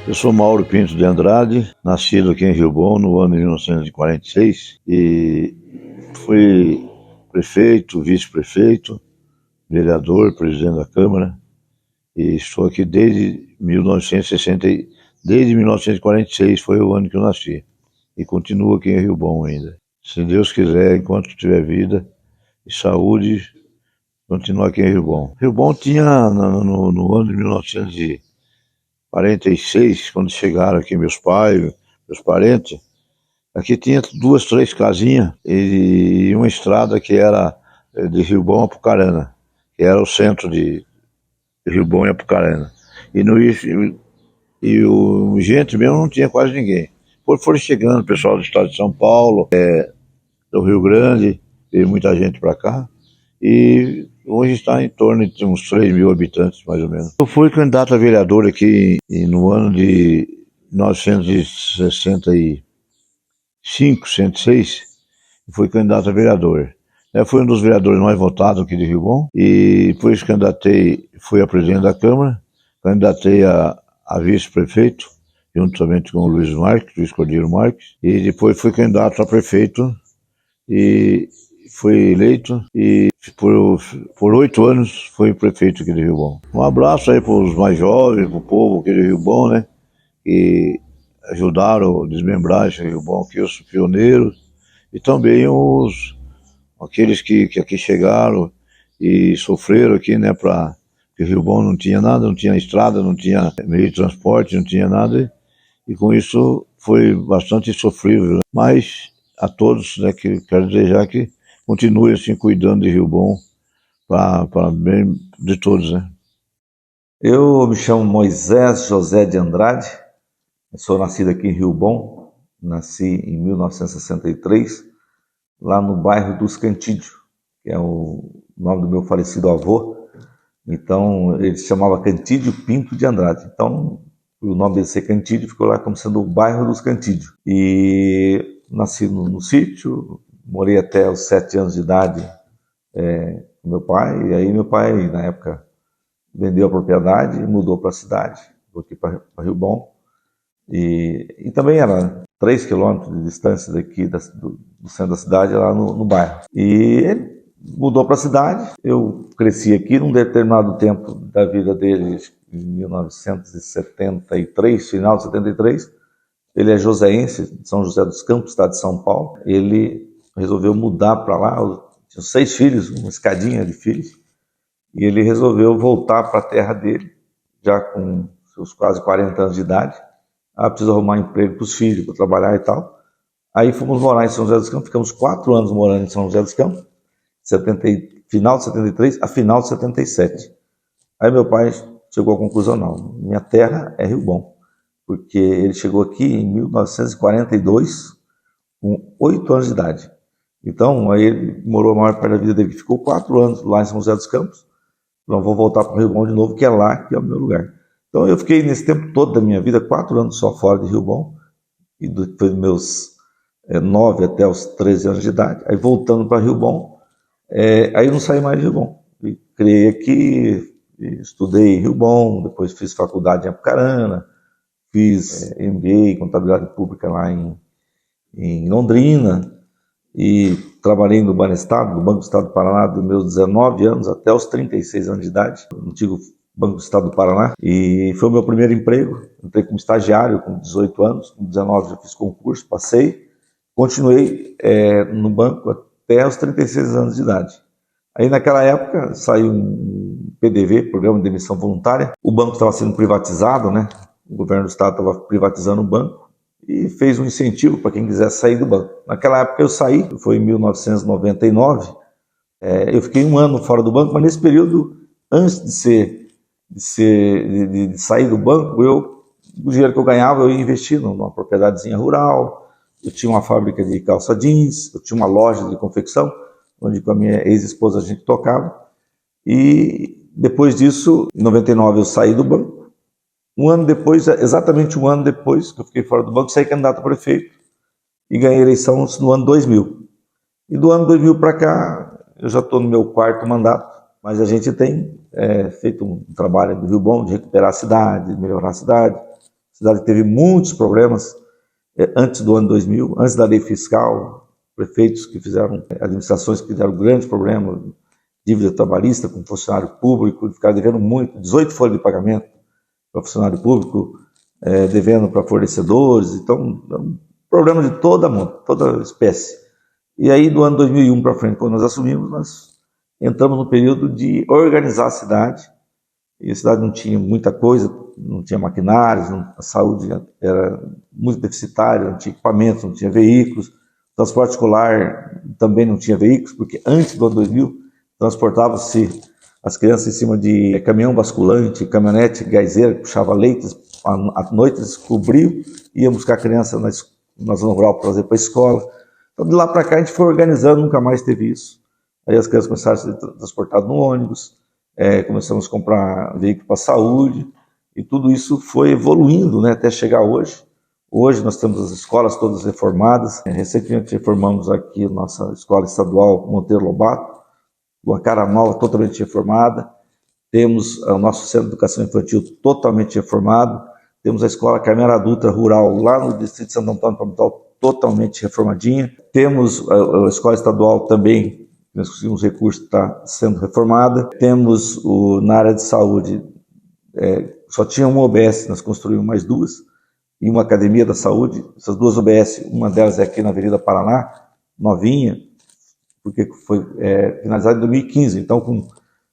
Eu sou Mauro Pinto de Andrade, nascido aqui em Rio Bom no ano de 1946 e fui prefeito, vice-prefeito, vereador, presidente da Câmara e estou aqui desde 1960, desde 1946 foi o ano que eu nasci e continuo aqui em Rio Bom ainda. Se Deus quiser, enquanto tiver vida e saúde, continuo aqui em Rio Bom. Rio Bom tinha no ano de 1946, quando chegaram aqui meus pais, meus parentes, aqui tinha 2, 3 casinhas e uma estrada que era de Rio Bom a Apucarana, que era o centro de Rio Bom e Apucarana. E o gente mesmo não tinha quase ninguém. Foram chegando o pessoal do estado de São Paulo, do Rio Grande, veio muita gente para cá. E hoje está em torno de uns 3 mil habitantes, mais ou menos. Eu fui candidato a vereador aqui no ano de 1965, 106, fui candidato a vereador. Eu fui um dos vereadores mais votados aqui de Rio Bom e depois fui a presidente da Câmara, candidatei a vice-prefeito, juntamente com o Luiz Cordeiro Marques, e depois fui candidato a prefeito e fui eleito e por 8 anos fui prefeito aqui de Rio Bom. Um abraço aí para os mais jovens, para o povo aqui de Rio Bom, né? Que ajudaram a desmembrar esse Rio Bom aqui, os pioneiros, e também aqueles que aqui chegaram e sofreram aqui, né? Porque Rio Bom não tinha nada, não tinha estrada, não tinha meio de transporte, não tinha nada, e com isso foi bastante sofrível, né? Mas a todos, né, que quero desejar que continue assim cuidando de Rio Bom para bem de todos, né? Eu me chamo Moisés José de Andrade, sou nascido aqui em Rio Bom, nasci em 1963, lá no bairro dos Cantídios, que é o nome do meu falecido avô. Então ele se chamava Cantídio Pinto de Andrade. Então o nome dele ser Cantídio ficou lá como sendo o bairro dos Cantídios. E nasci no sítio, morei até os 7 anos de idade com meu pai, e aí meu pai, na época, vendeu a propriedade e mudou para a cidade, aqui para Rio Bom, e também era 3 quilômetros de distância daqui do centro da cidade, lá no bairro. E ele mudou para a cidade, eu cresci aqui num determinado tempo da vida dele, em 1973, final de 73, ele é joseense, de São José dos Campos, estado de São Paulo. Ele resolveu mudar para lá, tinha 6 filhos, uma escadinha de filhos, e ele resolveu voltar para a terra dele, já com seus quase 40 anos de idade. Precisa arrumar emprego para os filhos, para trabalhar e tal. Aí fomos morar em São José dos Campos, ficamos 4 anos morando em São José dos Campos, final de 73 a final de 77. Aí meu pai chegou à conclusão, não, minha terra é Rio Bom, porque ele chegou aqui em 1942, com 8 anos de idade. Então, aí ele morou a maior parte da vida dele, ficou 4 anos lá em São José dos Campos. Não vou voltar para o Rio Bom de novo, que é lá que é o meu lugar. Então eu fiquei nesse tempo todo da minha vida, 4 anos só fora de Rio Bom, e depois dos meus 9 até os 13 anos de idade, aí voltando para Rio Bom, aí eu não saí mais de Rio Bom. E criei aqui, estudei em Rio Bom, depois fiz faculdade em Apucarana, fiz MBA em Contabilidade Pública lá em Londrina, e trabalhei no Banestado, no Banco do Estado do Paraná, dos meus 19 anos até os 36 anos de idade, no antigo Banco do Estado do Paraná, e foi o meu primeiro emprego. Entrei como estagiário com 18 anos, com 19 já fiz concurso, passei, continuei no banco até os 36 anos de idade. Aí naquela época saiu um PDV, Programa de Demissão Voluntária, o banco estava sendo privatizado, né? O governo do estado estava privatizando o banco, e fez um incentivo para quem quisesse sair do banco. Naquela época eu saí, foi em 1999, eu fiquei 1 ano fora do banco, mas nesse período, antes de sair do banco, o dinheiro que eu ganhava eu ia investir numa propriedadezinha rural, eu tinha uma fábrica de calça jeans, eu tinha uma loja de confecção, onde com a minha ex-esposa a gente tocava, e depois disso, em 99 eu saí do banco. 1 ano depois, exatamente 1 ano depois que eu fiquei fora do banco, saí candidato a prefeito e ganhei a eleição no ano 2000. E do ano 2000 para cá, eu já estou no meu 4º mandato, mas a gente tem feito um trabalho do Rio Bom de recuperar a cidade, de melhorar a cidade. cidade teve muitos problemas antes do ano 2000, antes da lei fiscal, prefeitos que fizeram, administrações que fizeram grandes problemas, dívida trabalhista com funcionário público, ficaram devendo muito, 18 folhas de pagamento para funcionário público, devendo para fornecedores, então, problema de toda espécie. E aí, do ano 2001 para frente, quando nós assumimos, nós entramos no período de organizar a cidade, e a cidade não tinha muita coisa, não tinha maquinários, a saúde era muito deficitária, não tinha equipamentos, não tinha veículos, transporte escolar também não tinha veículos, porque antes do ano 2000 transportava-se as crianças em cima de caminhão basculante, caminhonete gaizeira, que puxava leites, à noite eles cobriam, iam buscar a criança na zona rural para trazer para a escola. Então de lá para cá a gente foi organizando, nunca mais teve isso. Aí as crianças começaram a ser transportadas no ônibus, começamos a comprar veículo para a saúde, e tudo isso foi evoluindo, né, até chegar hoje. Hoje nós temos as escolas todas reformadas. Recentemente reformamos aqui a nossa escola estadual Monteiro Lobato, uma cara nova, totalmente reformada. Temos o nosso centro de educação infantil totalmente reformado. Temos a escola Carmela Dutra Rural lá no distrito de Santo Antônio Palmital, totalmente reformadinha. Temos a escola estadual também, nós conseguimos recursos, está sendo reformada. Temos na área de saúde, só tinha uma OBS, nós construímos mais duas, e uma academia da saúde. Essas duas OBS, uma delas é aqui na Avenida Paraná, novinha, porque foi finalizada em 2015, então com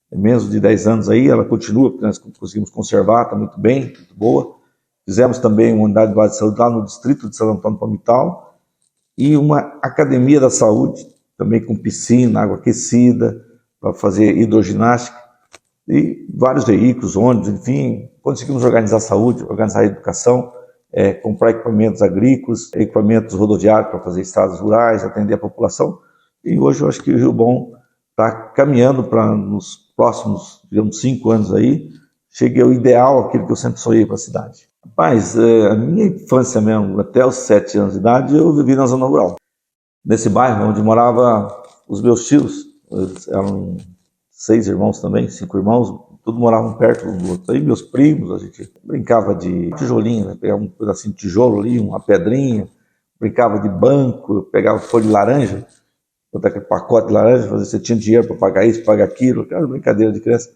menos de 10 anos aí, ela continua, porque nós conseguimos conservar, está muito bem, muito boa. Fizemos também uma unidade de base de saúde lá no distrito de Santo Antônio Palmital, e uma academia da saúde, também com piscina, água aquecida, para fazer hidroginástica, e vários veículos, ônibus, enfim, conseguimos organizar a saúde, organizar a educação, comprar equipamentos agrícolas, equipamentos rodoviários para fazer estradas rurais, atender a população. E hoje eu acho que o Rio Bom está caminhando para, nos próximos, digamos, 5 anos aí, chegue ao ideal, aquilo que eu sempre sonhei para a cidade. Rapaz, a minha infância mesmo, até os 7 anos de idade, eu vivi na zona rural. Nesse bairro onde moravam os meus tios, eles eram 6 irmãos também, 5 irmãos, todos moravam perto um do outro. Aí meus primos, a gente brincava de tijolinho, né? Pegava um pedacinho de tijolo ali, uma pedrinha, brincava de banco, pegava folha de laranja, botar aquele pacote de laranja, fazer, você tinha dinheiro para pagar isso, pagar aquilo, aquela brincadeira de criança.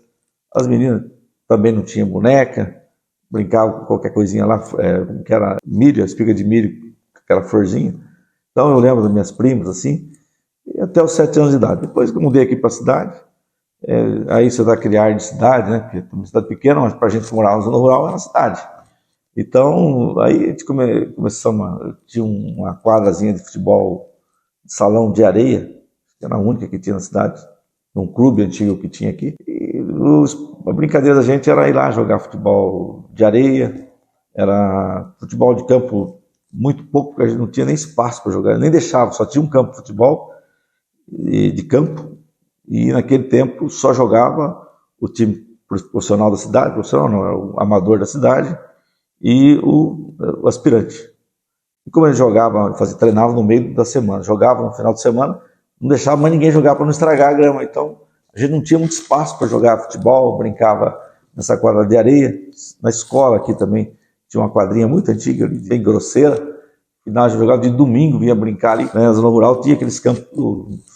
As meninas também não tinham boneca, brincavam com qualquer coisinha lá, que era milho, a espiga de milho, aquela florzinha. Então eu lembro das minhas primas, assim, e até os 7 anos de idade. Depois que eu mudei aqui para a cidade, aí você dá aquele ar de cidade, né? Porque é uma cidade pequena, mas para a gente que morava na zona rural era uma cidade. Então, aí a gente começamos, tinha uma quadrazinha de futebol, de salão de areia, que era a única que tinha na cidade, um clube antigo que tinha aqui. E a brincadeira da gente era ir lá jogar futebol de areia, era futebol de campo muito pouco, porque a gente não tinha nem espaço para jogar, nem deixava, só tinha um campo de futebol de campo, e naquele tempo só jogava o time profissional da cidade, profissional não, era o amador da cidade, e o aspirante. E como ele jogava, treinava no meio da semana, jogava no final de semana, não deixava mais ninguém jogar para não estragar a grama, então a gente não tinha muito espaço para jogar futebol, brincava nessa quadra de areia. Na escola aqui também tinha uma quadrinha muito antiga, bem grosseira, e nós jogava de domingo, vinha brincar ali, né? Na zona rural tinha aqueles campos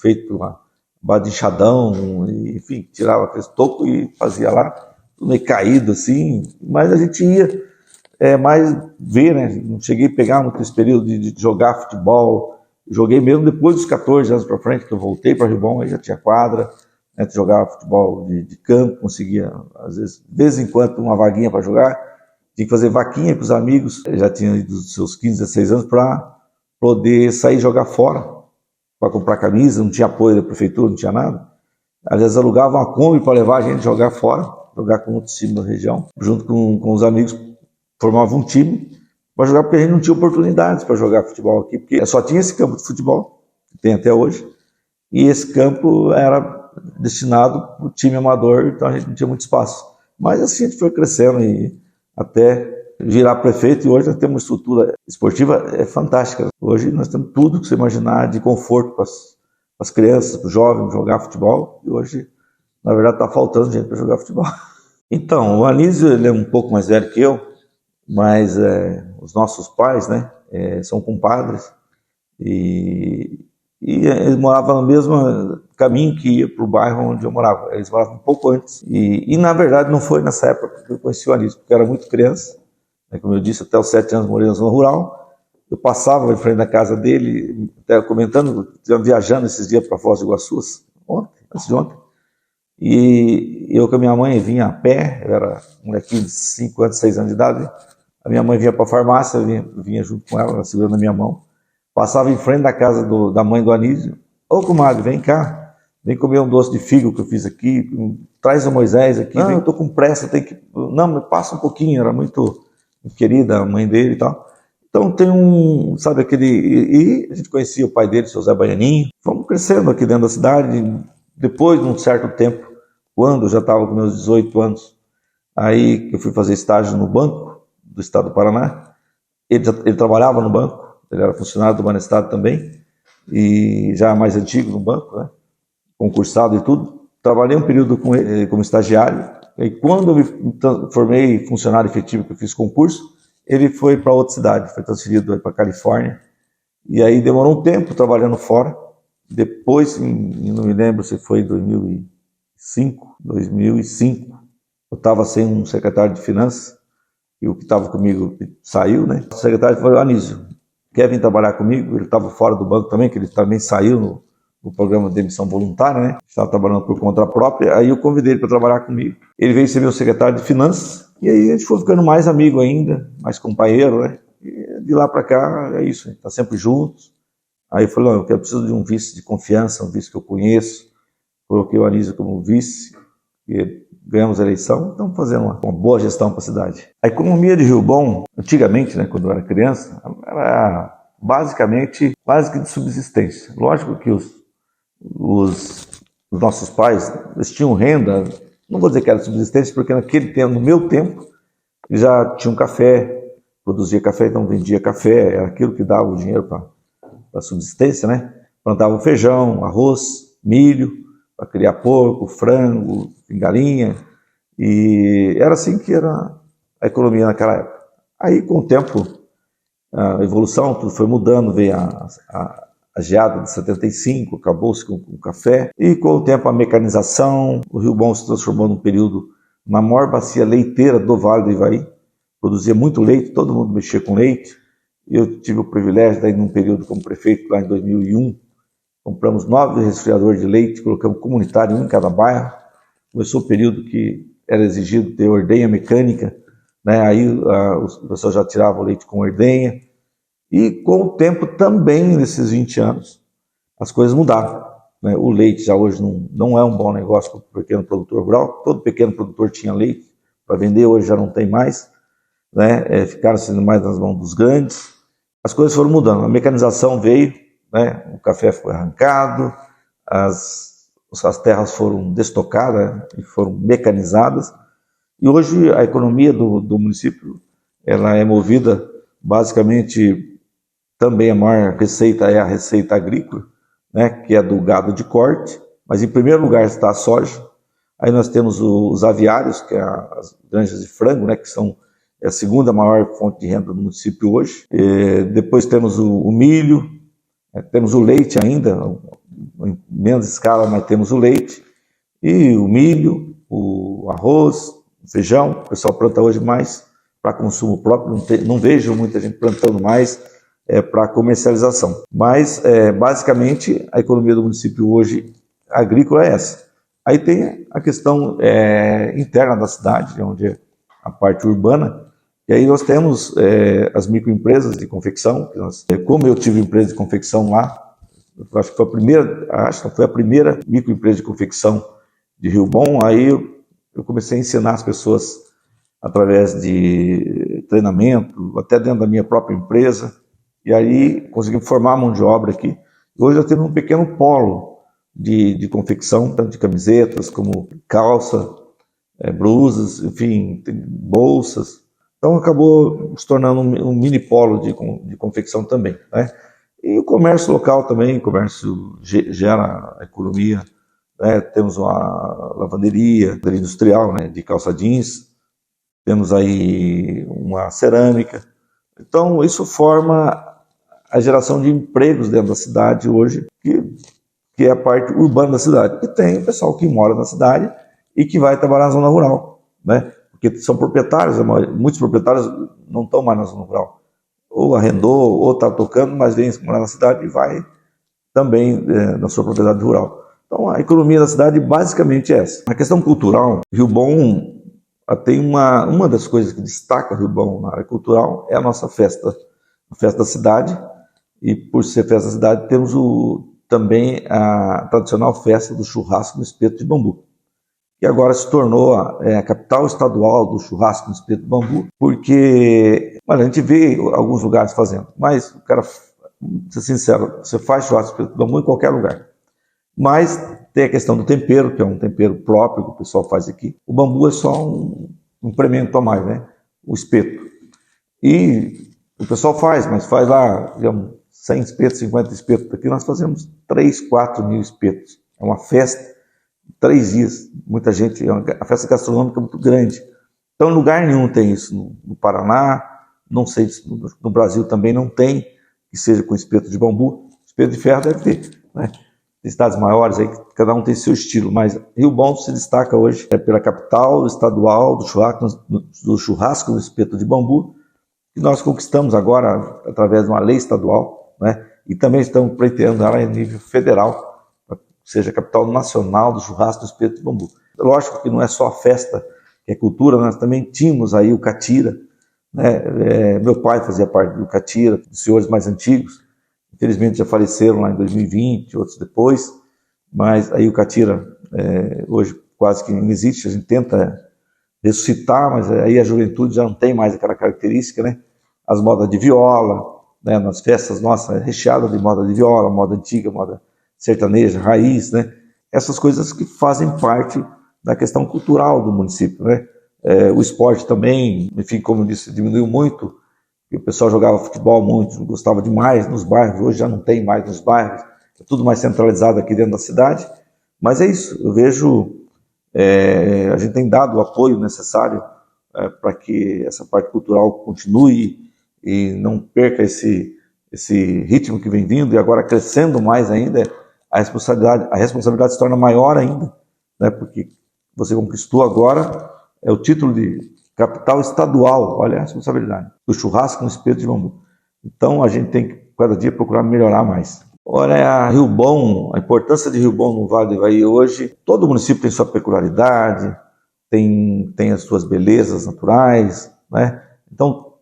feitos lá, base de enxadão, enfim, tirava aqueles tocos e fazia lá, tudo meio caído assim, mas a gente ia mais ver, né? Não cheguei a pegar muito esse período de jogar futebol, joguei mesmo depois dos 14 anos para frente, que eu voltei para Rio Bom, aí já tinha quadra, né? Jogava futebol de campo, conseguia, às vezes, de vez em quando, uma vaguinha para jogar, tinha que fazer vaquinha com os amigos, já tinha ido dos seus 15, 16 anos para poder sair jogar fora, para comprar camisa, não tinha apoio da prefeitura, não tinha nada. Às vezes alugavam uma Kombi para levar a gente jogar fora, jogar com outros times da região, junto com os amigos, formava um time para jogar, porque a gente não tinha oportunidades para jogar futebol aqui, porque só tinha esse campo de futebol, que tem até hoje, e esse campo era destinado para o time amador, então a gente não tinha muito espaço. Mas assim a gente foi crescendo e até virar prefeito, e hoje nós temos uma estrutura esportiva fantástica. Hoje nós temos tudo que você imaginar de conforto para as crianças, para os jovens jogar futebol, e hoje, na verdade, está faltando gente para jogar futebol. Então, o Anísio, ele é um pouco mais velho que eu, mas os nossos pais, né, são compadres, e eles moravam no mesmo caminho que ia para o bairro onde eu morava. Eles moravam um pouco antes. E na verdade não foi nessa época que eu conheci o Anísio, porque eu era muito criança, né, como eu disse, até os 7 anos morei na zona rural. Eu passava em frente da casa dele, até comentando, viajando esses dias para Foz do Iguaçu, antes de ontem, e eu com a minha mãe vinha a pé, eu era um molequinho de 5 anos, 6 anos de idade, a minha mãe vinha para a farmácia, eu vinha junto com ela segurando a minha mão, passava em frente da casa da mãe do Anísio. Ô comadre, vem cá, vem comer um doce de figo que eu fiz aqui, traz o Moisés aqui. Não, eu estou com pressa, tem que... Não, me passa um pouquinho, era muito querida a mãe dele e tal. Então tem sabe, aquele... E a gente conhecia o pai dele, seu Zé Baianinho. Fomos crescendo aqui dentro da cidade. Depois de um certo tempo, quando eu já estava com meus 18 anos, aí eu fui fazer estágio no banco do estado do Paraná. Ele trabalhava no banco, ele era funcionário do Banestado também, e já mais antigo no banco, né? Concursado e tudo. Trabalhei um período como estagiário, e quando eu me formei funcionário efetivo, que eu fiz concurso, ele foi para outra cidade, foi transferido para a Califórnia, e aí demorou um tempo trabalhando fora. Depois, não me lembro se foi em 2005, eu estava sem um secretário de finanças, e o que estava comigo saiu, né? O secretário falou: Anísio, quer vir trabalhar comigo? Ele estava fora do banco também, que ele também saiu no programa de demissão voluntária, né? Estava trabalhando por conta própria, aí eu convidei ele para trabalhar comigo. Ele veio ser meu secretário de finanças, e aí a gente foi ficando mais amigo ainda, mais companheiro, né? E de lá para cá é isso, a gente está sempre juntos. Aí eu falei: eu preciso de um vice de confiança, um vice que eu conheço. Coloquei o Anísio como vice, e ganhamos a eleição, estamos fazendo uma boa gestão para a cidade. A economia de Rio Bom, antigamente, né, quando eu era criança, era basicamente quase que de subsistência. Lógico que os nossos pais, eles tinham renda, não vou dizer que era de subsistência, porque naquele tempo, no meu tempo, eles já tinham café, produzia café, então vendia café, era aquilo que dava o dinheiro para a subsistência, né? Plantavam feijão, arroz, milho, para criar porco, frango, galinha, e era assim que era a economia naquela época. Aí, com o tempo, a evolução, tudo foi mudando, veio a geada de 75, acabou-se com o café, e com o tempo a mecanização, o Rio Bom se transformou num período na maior bacia leiteira do Vale do Ivaí, produzia muito leite, todo mundo mexia com leite. Eu tive o privilégio, daí, num período como prefeito, lá em 2001, compramos 9 resfriadores de leite, colocamos comunitário, um em cada bairro. Começou o período que era exigido ter ordenha mecânica, né? Aí os pessoas já tiravam o leite com ordenha. E com o tempo também, nesses 20 anos, as coisas mudaram, né? O leite já hoje não é um bom negócio para o pequeno produtor rural. Todo pequeno produtor tinha leite para vender, hoje já não tem mais, né? Ficaram sendo mais nas mãos dos grandes. As coisas foram mudando, a mecanização veio, né? O café foi arrancado, as terras foram destocadas e foram mecanizadas, e hoje a economia do município ela é movida basicamente, também a maior receita é a receita agrícola, né? Que é do gado de corte, mas em primeiro lugar está a soja. Aí nós temos os aviários, que é as granjas de frango, né? Que são a segunda maior fonte de renda do município hoje. Depois temos o milho, temos o leite ainda, em menos escala, mas temos o leite, e o milho, o arroz, o feijão. O pessoal planta hoje mais para consumo próprio, não vejo muita gente plantando mais para comercialização. Mas, basicamente, a economia do município hoje agrícola é essa. Aí tem a questão interna da cidade, onde é a parte urbana. E aí nós temos as microempresas de confecção. Como eu tive empresa de confecção lá, acho que foi a primeira microempresa de confecção de Rio Bom. Aí eu comecei a ensinar as pessoas através de treinamento, até dentro da minha própria empresa. E aí conseguimos formar a mão de obra aqui. Hoje já temos um pequeno polo de confecção, tanto de camisetas como calça, blusas, enfim, bolsas. Então acabou se tornando um mini polo de confecção também, né? E o comércio local também, o comércio gera a economia, né? Temos uma lavanderia industrial, né, de calça jeans, temos aí uma cerâmica. Então, isso forma a geração de empregos dentro da cidade hoje, que é a parte urbana da cidade. E tem o pessoal que mora na cidade e que vai trabalhar na zona rural, né? Porque são proprietários, muitos proprietários não estão mais na zona rural. Ou arrendou, ou está tocando, mas vem morar na cidade e vai também na sua propriedade rural. Então, a economia da cidade basicamente é essa. A questão cultural, Rio Bom tem uma das coisas que destaca Rio Bom na área cultural é a nossa festa, a festa da cidade. E por ser festa da cidade, temos também a tradicional festa do churrasco no espeto de bambu, que agora se tornou a capital estadual do churrasco no espeto de bambu, porque a gente vê alguns lugares fazendo, mas o cara, vou ser sincero, você faz churrasco no espeto de bambu em qualquer lugar. Mas tem a questão do tempero, que é um tempero próprio que o pessoal faz aqui. O bambu é só um incremento a mais, né? O espeto. E o pessoal faz, mas faz lá, digamos, 100 espetos, 50 espetos. Aqui nós fazemos 3, 4 mil espetos. É uma festa, 3 dias. Muita gente, a festa gastronômica é muito grande. Então, em lugar nenhum tem isso. No Paraná, não sei, no Brasil também não tem, que seja com espeto de bambu. Espeto de ferro deve ter, né? Tem cidades maiores aí, cada um tem seu estilo, mas Rio Bom se destaca hoje pela capital estadual do churrasco no espeto de bambu, que nós conquistamos agora através de uma lei estadual, né? E também estamos pleiteando ela em nível federal, para que seja a capital nacional do churrasco no espeto de bambu. Lógico que não é só a festa, que é cultura, nós também tínhamos aí o catira, né? Meu pai fazia parte do catira, dos senhores mais antigos. Infelizmente já faleceram lá em 2020, outros depois, mas aí o catira hoje quase que não existe, a gente tenta ressuscitar, mas aí a juventude já não tem mais aquela característica, né? As modas de viola, né? Nas festas nossas, recheadas de moda de viola, moda antiga, moda sertaneja, raiz, né? Essas coisas que fazem parte da questão cultural do município, né? O esporte também, enfim, como eu disse, diminuiu muito. E o pessoal jogava futebol muito, gostava demais nos bairros, hoje já não tem mais nos bairros, é tudo mais centralizado aqui dentro da cidade. Mas é isso, eu vejo, a gente tem dado o apoio necessário para que essa parte cultural continue e não perca esse ritmo que vem vindo, e agora crescendo mais ainda, a responsabilidade se torna maior ainda, né, porque você conquistou agora o título de capital estadual, olha a responsabilidade, do churrasco no espeto de bambu. Então a gente tem que, cada dia, procurar melhorar mais. Olha, a importância de Rio Bom no Vale do Ivaí hoje, todo município tem sua peculiaridade, tem as suas belezas naturais, né? Então,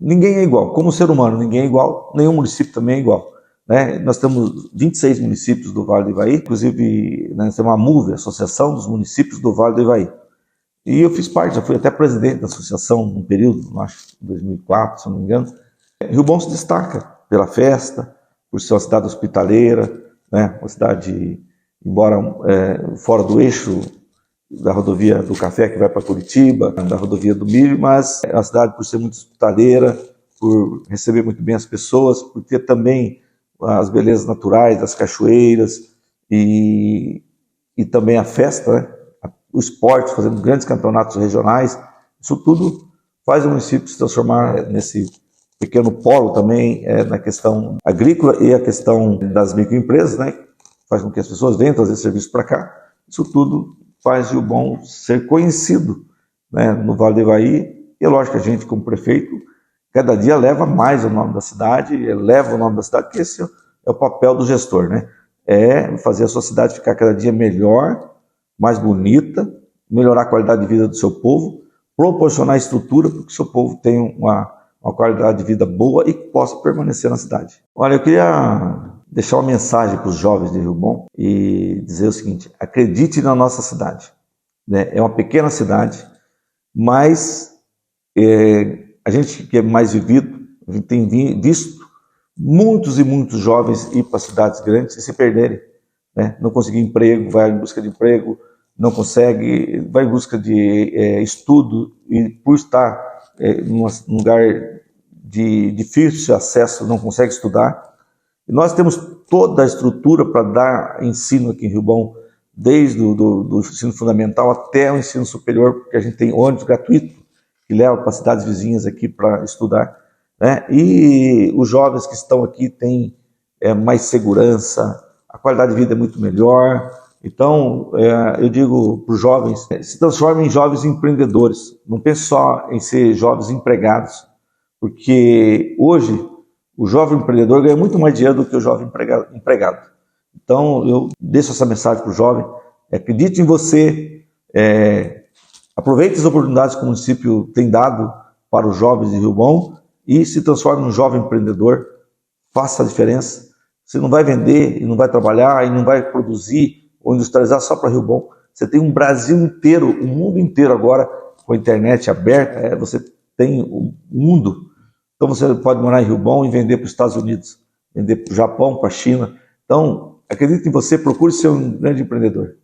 ninguém é igual, como ser humano, ninguém é igual, nenhum município também é igual, né? Nós temos 26 municípios do Vale do Ivaí, inclusive, né, nós temos a MUVE, Associação dos Municípios do Vale do Ivaí. E eu fiz parte, já fui até presidente da associação num período, acho que em 2004, se não me engano. Rio Bom se destaca pela festa, por ser uma cidade hospitaleira, né? Uma cidade, embora fora do eixo da rodovia do Café, que vai para Curitiba, da rodovia do Milho, mas é uma cidade por ser muito hospitaleira, por receber muito bem as pessoas, por ter também as belezas naturais das cachoeiras e também a festa, né? O esporte, fazendo grandes campeonatos regionais. Isso tudo faz o município se transformar nesse pequeno polo também na questão agrícola e a questão das microempresas, né? Faz com que as pessoas venham trazer serviços para cá. Isso tudo faz Rio Bom ser conhecido, né, no Vale do Ivaí. E é lógico que a gente, como prefeito, cada dia leva mais o nome da cidade, eleva o nome da cidade, porque esse é o papel do gestor, né? É fazer a sua cidade ficar cada dia melhor, mais bonita, melhorar a qualidade de vida do seu povo, proporcionar estrutura para que o seu povo tenha uma qualidade de vida boa e possa permanecer na cidade. Olha, eu queria deixar uma mensagem para os jovens de Rio Bom e dizer o seguinte: acredite na nossa cidade, né? É uma pequena cidade, mas a gente que é mais vivido, a gente tem visto muitos e muitos jovens ir para cidades grandes e se perderem, né? Não conseguir emprego, vai em busca de emprego, não consegue, vai em busca de estudo, e por estar num lugar de difícil acesso, não consegue estudar. E nós temos toda a estrutura para dar ensino aqui em Rio Bom, desde do ensino fundamental até o ensino superior, porque a gente tem ônibus gratuito que levam para cidades vizinhas aqui para estudar, né? E os jovens que estão aqui têm mais segurança, a qualidade de vida é muito melhor. Então, eu digo para os jovens, se transformem em jovens empreendedores. Não pense só em ser jovens empregados, porque hoje o jovem empreendedor ganha muito mais dinheiro do que o jovem empregado. Então, eu deixo essa mensagem para o jovem: acredite em você, aproveite as oportunidades que o município tem dado para os jovens de Rio Bom e se transforme em um jovem empreendedor. Faça a diferença. Você não vai vender e não vai trabalhar e não vai produzir ou industrializar só para Rio Bom. Você tem um Brasil inteiro, um mundo inteiro agora com a internet aberta. Você tem o mundo. Então você pode morar em Rio Bom e vender para os Estados Unidos, vender para o Japão, para a China. Então, acredite em você, procure ser um grande empreendedor.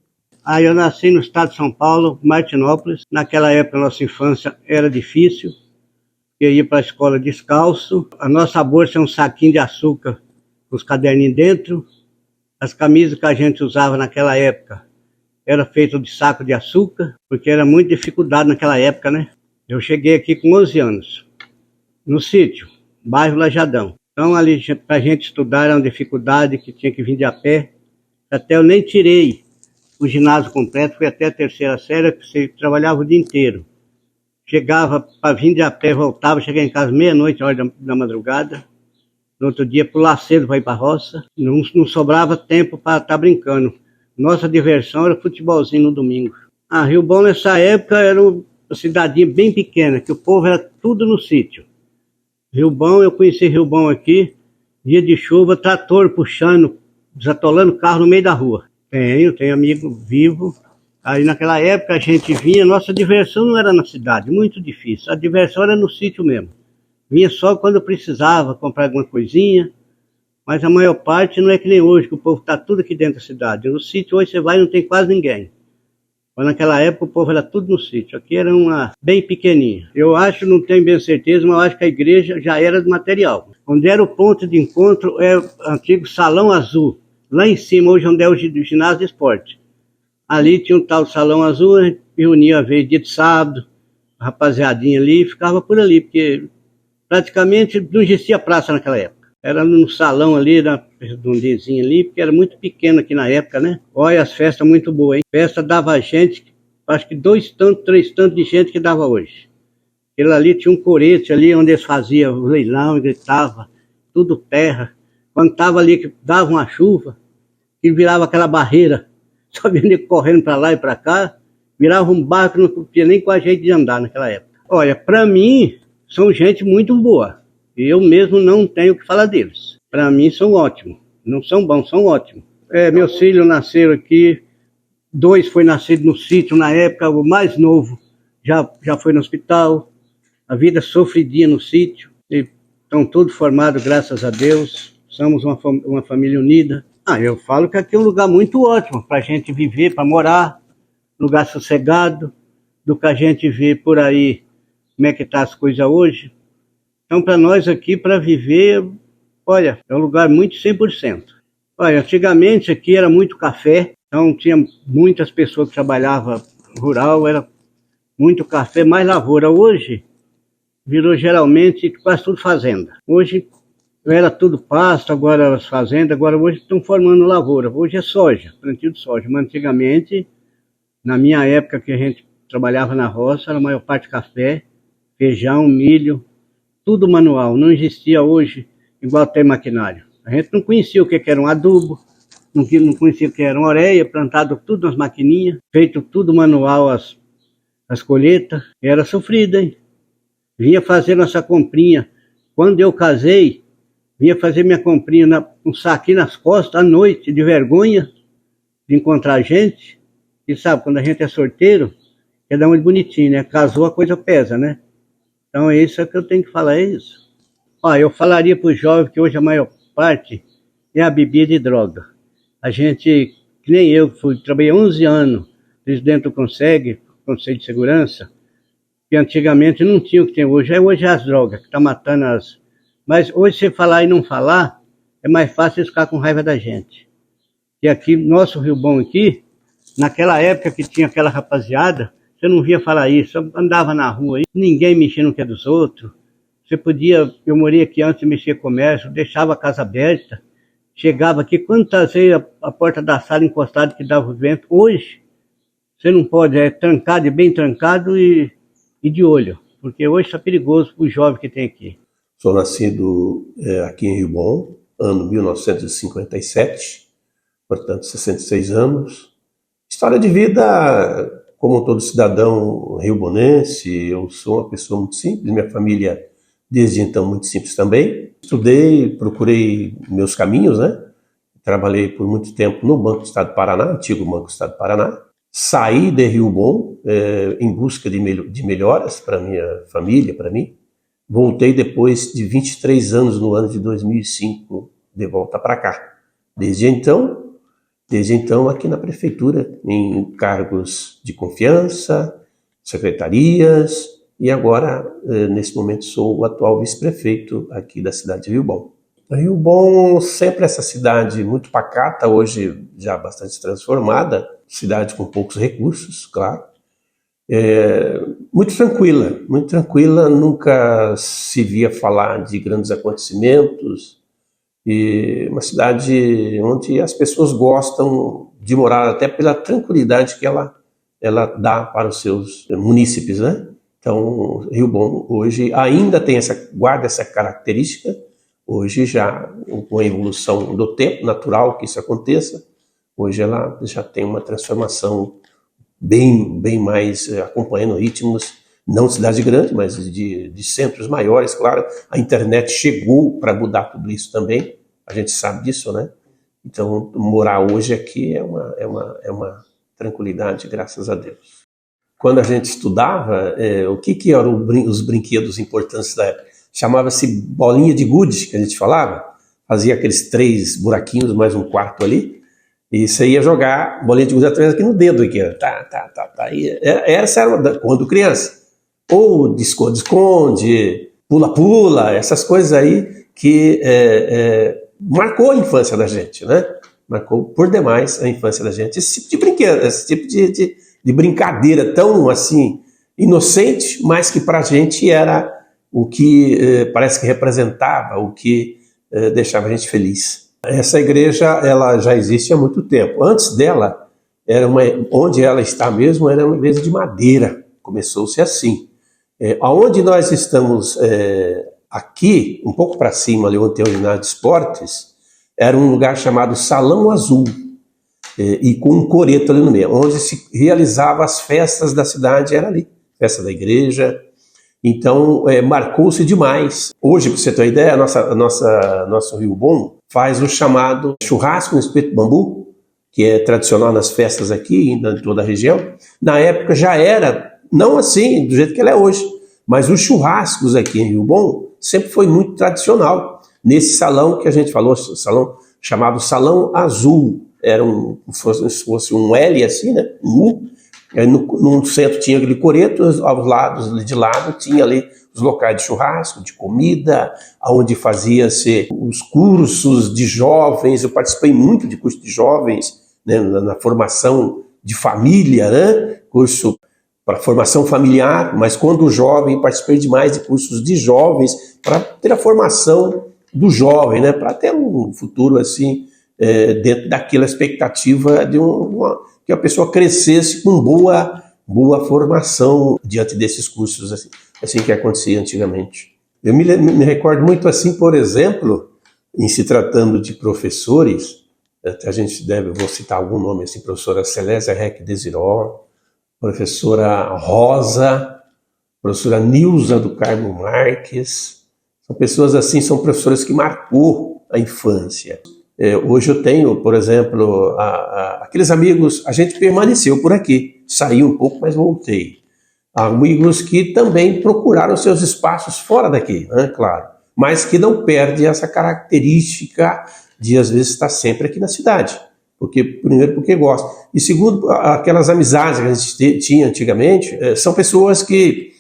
Eu nasci no estado de São Paulo, Martinópolis. Naquela época, nossa infância era difícil. Eu ia para a escola descalço. A nossa bolsa é um saquinho de açúcar com os caderninhos dentro. As camisas que a gente usava naquela época eram feitas de saco de açúcar, porque era muita dificuldade naquela época, né? Eu cheguei aqui com 11 anos, no sítio, bairro Lajadão. Então, ali, para a gente estudar, era uma dificuldade, que tinha que vir de a pé. Até eu nem tirei o ginásio completo, fui até a terceira série, que você trabalhava o dia inteiro. Chegava para vir de a pé, voltava, chegava em casa meia-noite, hora da madrugada. No outro dia, pular cedo para ir para a roça. Não sobrava tempo para estar brincando. Nossa diversão era futebolzinho no domingo. Rio Bom nessa época era uma cidadinha bem pequena, que o povo era tudo no sítio. Rio Bom, eu conheci Rio Bom aqui, dia de chuva, trator puxando, desatolando carro no meio da rua. Tenho amigo vivo. Aí naquela época a gente vinha, nossa diversão não era na cidade, muito difícil. A diversão era no sítio mesmo. Vinha só quando precisava comprar alguma coisinha, mas a maior parte não é que nem hoje, que o povo está tudo aqui dentro da cidade. No sítio hoje você vai e não tem quase ninguém. Mas naquela época o povo era tudo no sítio. Aqui era uma bem pequenininha. Eu acho, não tenho bem certeza, mas eu acho que a igreja já era de material. Onde era o ponto de encontro é o antigo Salão Azul. Lá em cima, hoje onde é o ginásio de esporte. Ali tinha um tal Salão Azul, a gente reunia às vezes dia de sábado, a rapaziadinha ali, ficava por ali, porque praticamente não existia praça naquela época. Era no salão ali, na redondinha ali, porque era muito pequeno aqui na época, né? Olha, as festas muito boas, hein? Festa dava gente, acho que 2 tantos, 3 tantos de gente que dava hoje. Aquele ali tinha um corete ali, onde eles faziam o leilão e gritava, tudo terra. Quando estava ali, que dava uma chuva, que virava aquela barreira, só vinha correndo para lá e para cá, virava um barco que não tinha nem com a jeito de andar naquela época. Olha, para mim, são gente muito boa. Eu mesmo não tenho o que falar deles. Para mim são ótimos. Não são bons, são ótimos. Meus filhos nasceram aqui. 2 foi nascido no sítio na época. O mais novo já foi no hospital. A vida sofridinha no sítio. E estão todos formados, graças a Deus. Somos uma família unida. Eu falo que aqui é um lugar muito ótimo para a gente viver, para morar. Lugar sossegado. Do que a gente vê por aí, como é que tá as coisas hoje. Então, para nós aqui, para viver, olha, é um lugar muito 100%. Olha, antigamente aqui era muito café, então tinha muitas pessoas que trabalhavam rural, era muito café, mais lavoura. Hoje, virou geralmente quase tudo fazenda. Hoje, era tudo pasto, agora as fazendas, agora hoje estão formando lavoura. Hoje é soja, plantio de soja. Mas antigamente, na minha época que a gente trabalhava na roça, era a maior parte café, feijão, milho, tudo manual, não existia hoje igual tem maquinário. A gente não conhecia o que era um adubo, não conhecia o que era uma ureia, plantado tudo nas maquininhas, feito tudo manual as colheitas. Era sofrido, hein? Vinha fazer nossa comprinha. Quando eu casei, vinha fazer minha comprinha, um saquinho nas costas, à noite, de vergonha de encontrar gente. E sabe, quando a gente é sorteiro, quer dar um bonitinho, né? Casou, a coisa pesa, né? Então é isso que eu tenho que falar, é isso. Eu falaria para os jovens que hoje a maior parte é a bebida e droga. A gente, que nem eu, trabalhei 11 anos, presidente do Conselho de Segurança, que antigamente não tinha o que tem hoje. Hoje é as drogas, que está matando as... Mas hoje você falar e não falar, é mais fácil eles ficar com raiva da gente. E aqui, nosso Rio Bom aqui, naquela época que tinha aquela rapaziada, você não via falar isso. Eu andava na rua, ninguém mexia no que é dos outros. Você podia, eu morei aqui antes de mexer comércio, deixava a casa aberta, chegava aqui, quantas vezes a porta da sala encostada que dava o vento. Hoje, você não pode, é trancado, bem trancado e de olho, porque hoje está perigoso para o jovem que tem aqui. Sou nascido aqui em Rio Bom, ano 1957, portanto 66 anos. História de vida, como todo cidadão riobonense, eu sou uma pessoa muito simples, minha família desde então muito simples também. Estudei, procurei meus caminhos, né? Trabalhei por muito tempo no Banco do Estado do Paraná, antigo Banco do Estado do Paraná. Saí de Rio Bom em busca de melhoras para minha família, para mim. Voltei depois de 23 anos, no ano de 2005, de volta para cá. Desde então aqui na prefeitura, em cargos de confiança, secretarias, e agora, nesse momento, sou o atual vice-prefeito aqui da cidade de Rio Bom. Rio Bom, sempre essa cidade muito pacata, hoje já bastante transformada, cidade com poucos recursos, claro. Muito tranquila, nunca se via falar de grandes acontecimentos, e uma cidade onde as pessoas gostam de morar até pela tranquilidade que ela dá para os seus munícipes, né? Então, Rio Bom hoje ainda guarda essa característica, hoje já com a evolução do tempo natural que isso aconteça, hoje ela já tem uma transformação bem mais acompanhando ritmos, não de cidade grande, mas de centros maiores, claro. A internet chegou para mudar tudo isso também, a gente sabe disso, né? Então, morar hoje aqui é uma tranquilidade, graças a Deus. Quando a gente estudava, o que eram os brinquedos importantes da época? Chamava-se bolinha de gude, que a gente falava, fazia aqueles 3 buraquinhos, mais um quarto ali, e você ia jogar bolinha de gude atrás aqui no dedo, aqui, essa era quando criança. Ou de esconde-esconde, pula-pula, essas coisas aí que marcou a infância da gente, né? Marcou por demais a infância da gente. Esse tipo de brinquedo, esse tipo de brincadeira tão assim inocente, mas que pra gente era o que parece que representava, o que deixava a gente feliz. Essa igreja, ela já existe há muito tempo. Antes dela, onde ela está mesmo, era uma igreja de madeira. Começou-se assim. Aonde nós estamos aqui, um pouco para cima, ali onde tem o ginásio de esportes, era um lugar chamado Salão Azul, e com um coreto ali no meio, onde se realizava as festas da cidade, era ali, festa da igreja. Então, marcou-se demais. Hoje, para você ter uma ideia, nosso Rio Bom faz o chamado churrasco no espeto de bambu, que é tradicional nas festas aqui, em toda a região. Na época já era, não assim, do jeito que ela é hoje, mas os churrascos aqui em Rio Bom sempre foi muito tradicional. Nesse salão que a gente falou, salão chamado Salão Azul, era se fosse um L assim, né? Um U. No centro tinha aquele coreto, aos lados, de lado, tinha ali os locais de churrasco, de comida, onde fazia-se os cursos de jovens. Eu participei muito de cursos de jovens, né, na formação de família, né? Curso para formação familiar, mas quando jovem participei demais de cursos de jovens para ter a formação do jovem, né? Para ter um futuro assim, dentro daquela expectativa de que a pessoa crescesse com boa formação diante desses cursos, assim que acontecia antigamente. Eu me recordo muito assim, por exemplo, em se tratando de professores, a gente vou citar algum nome assim, professora Celésia Reck Desiró, professora Rosa, professora Nilza do Carmo Marques. São pessoas assim, são professoras que marcou a infância. Hoje eu tenho, por exemplo, aqueles amigos, a gente permaneceu por aqui, saí um pouco, mas voltei. Amigos que também procuraram seus espaços fora daqui, né, claro, mas que não perde essa característica de, às vezes, estar sempre aqui na cidade. Primeiro, porque gosta. E segundo, aquelas amizades que a gente tinha antigamente, são pessoas que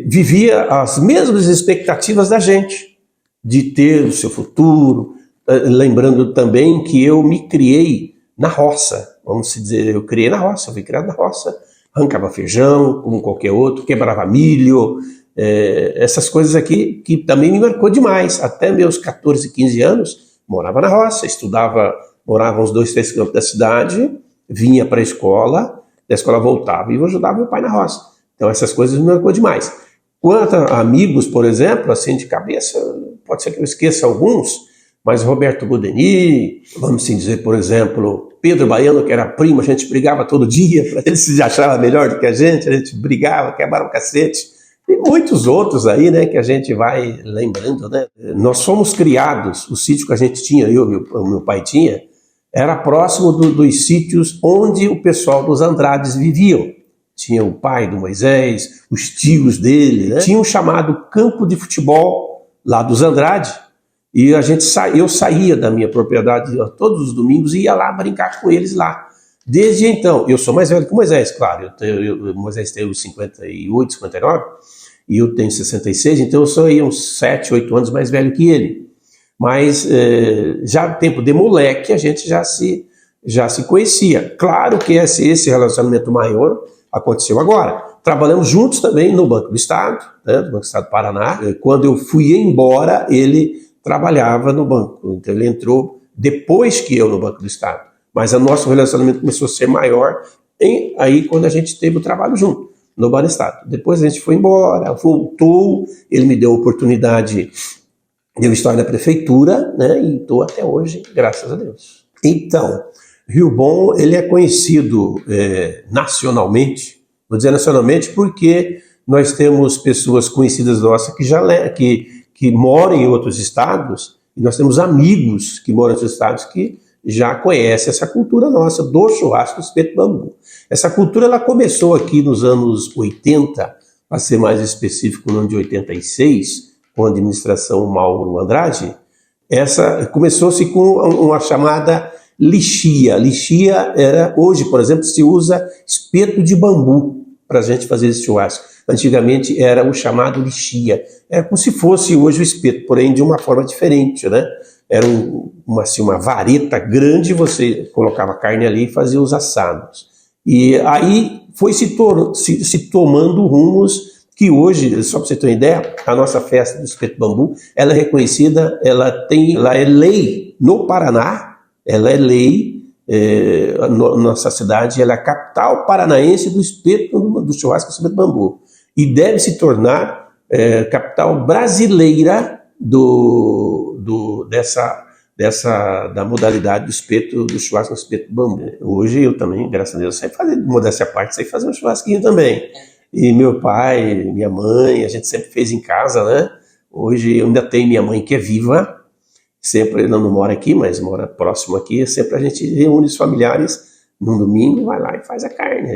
viviam as mesmas expectativas da gente, de ter o seu futuro. Lembrando também que eu me criei na roça, vamos dizer, eu criei na roça, eu fui criado na roça, arrancava feijão, como qualquer outro, quebrava milho, essas coisas aqui que também me marcou demais. Até meus 14, 15 anos, morava na roça, estudava, morava uns 2, 3 quilômetros da cidade, vinha para a escola, da escola voltava e eu ajudava meu pai na roça. Então essas coisas me marcou demais. Quanto a amigos, por exemplo, assim de cabeça, pode ser que eu esqueça alguns, mas Roberto Godeni, vamos assim dizer, por exemplo, Pedro Baiano, que era primo, a gente brigava todo dia, ele se achava melhor do que a gente brigava, quebrava o cacete. E muitos outros aí, né, que a gente vai lembrando, né? Nós fomos criados, o sítio que a gente tinha, o meu pai tinha, era próximo dos sítios onde o pessoal dos Andrades viviam. Tinha o pai do Moisés, os tios dele, né? Tinha um chamado campo de futebol lá dos Andrade, e eu saía da minha propriedade todos os domingos e ia lá brincar com eles lá. Desde então, eu sou mais velho que o Moisés, claro, o Moisés tem uns 58, 59, e eu tenho 66, então eu sou aí uns 7, 8 anos mais velho que ele. Mas já no tempo de moleque a gente já se conhecia. Claro que esse relacionamento maior aconteceu agora. Trabalhamos juntos também no Banco do Estado, né, no Banco do Estado do Paraná. Quando eu fui embora, ele trabalhava no banco, então ele entrou depois que eu no Banco do Estado. Mas o nosso relacionamento começou a ser maior aí quando a gente teve o trabalho junto, no Banco do Estado. Depois a gente foi embora, voltou, ele me deu a oportunidade de eu estar na prefeitura, né, e estou até hoje, graças a Deus. Então, Rio Bom, ele é conhecido nacionalmente, vou dizer nacionalmente porque nós temos pessoas conhecidas nossas que moram em outros estados, e nós temos amigos que moram em outros estados que já conhecem essa cultura nossa do churrasco do espeto bambu. Essa cultura ela começou aqui nos anos 80, para ser mais específico, no ano de 86, com a administração Mauro Andrade. Começou-se com uma chamada lixia. Lixia hoje, por exemplo, se usa espeto de bambu para a gente fazer esse churrasco. Antigamente era o chamado lixia. É como se fosse hoje o espeto, porém de uma forma diferente, né? Era uma vareta grande, você colocava a carne ali e fazia os assados. E aí foi se tomando rumos que hoje, só para você ter uma ideia, a nossa festa do espeto bambu, ela é reconhecida, ela é lei no Paraná, ela é lei, nossa cidade, ela é a capital paranaense do espeto, do churrasco do espeto bambu. E deve se tornar capital brasileira da modalidade do espeto, do churrasco no espeto bambu. Hoje eu também, graças a Deus, sei fazer, modéstia à parte, sei fazer um churrasquinho também. E meu pai, minha mãe, a gente sempre fez em casa, né? Hoje eu ainda tenho minha mãe que é viva, sempre, ele não mora aqui, mas mora próximo aqui, sempre a gente reúne os familiares num domingo, vai lá e faz a carne,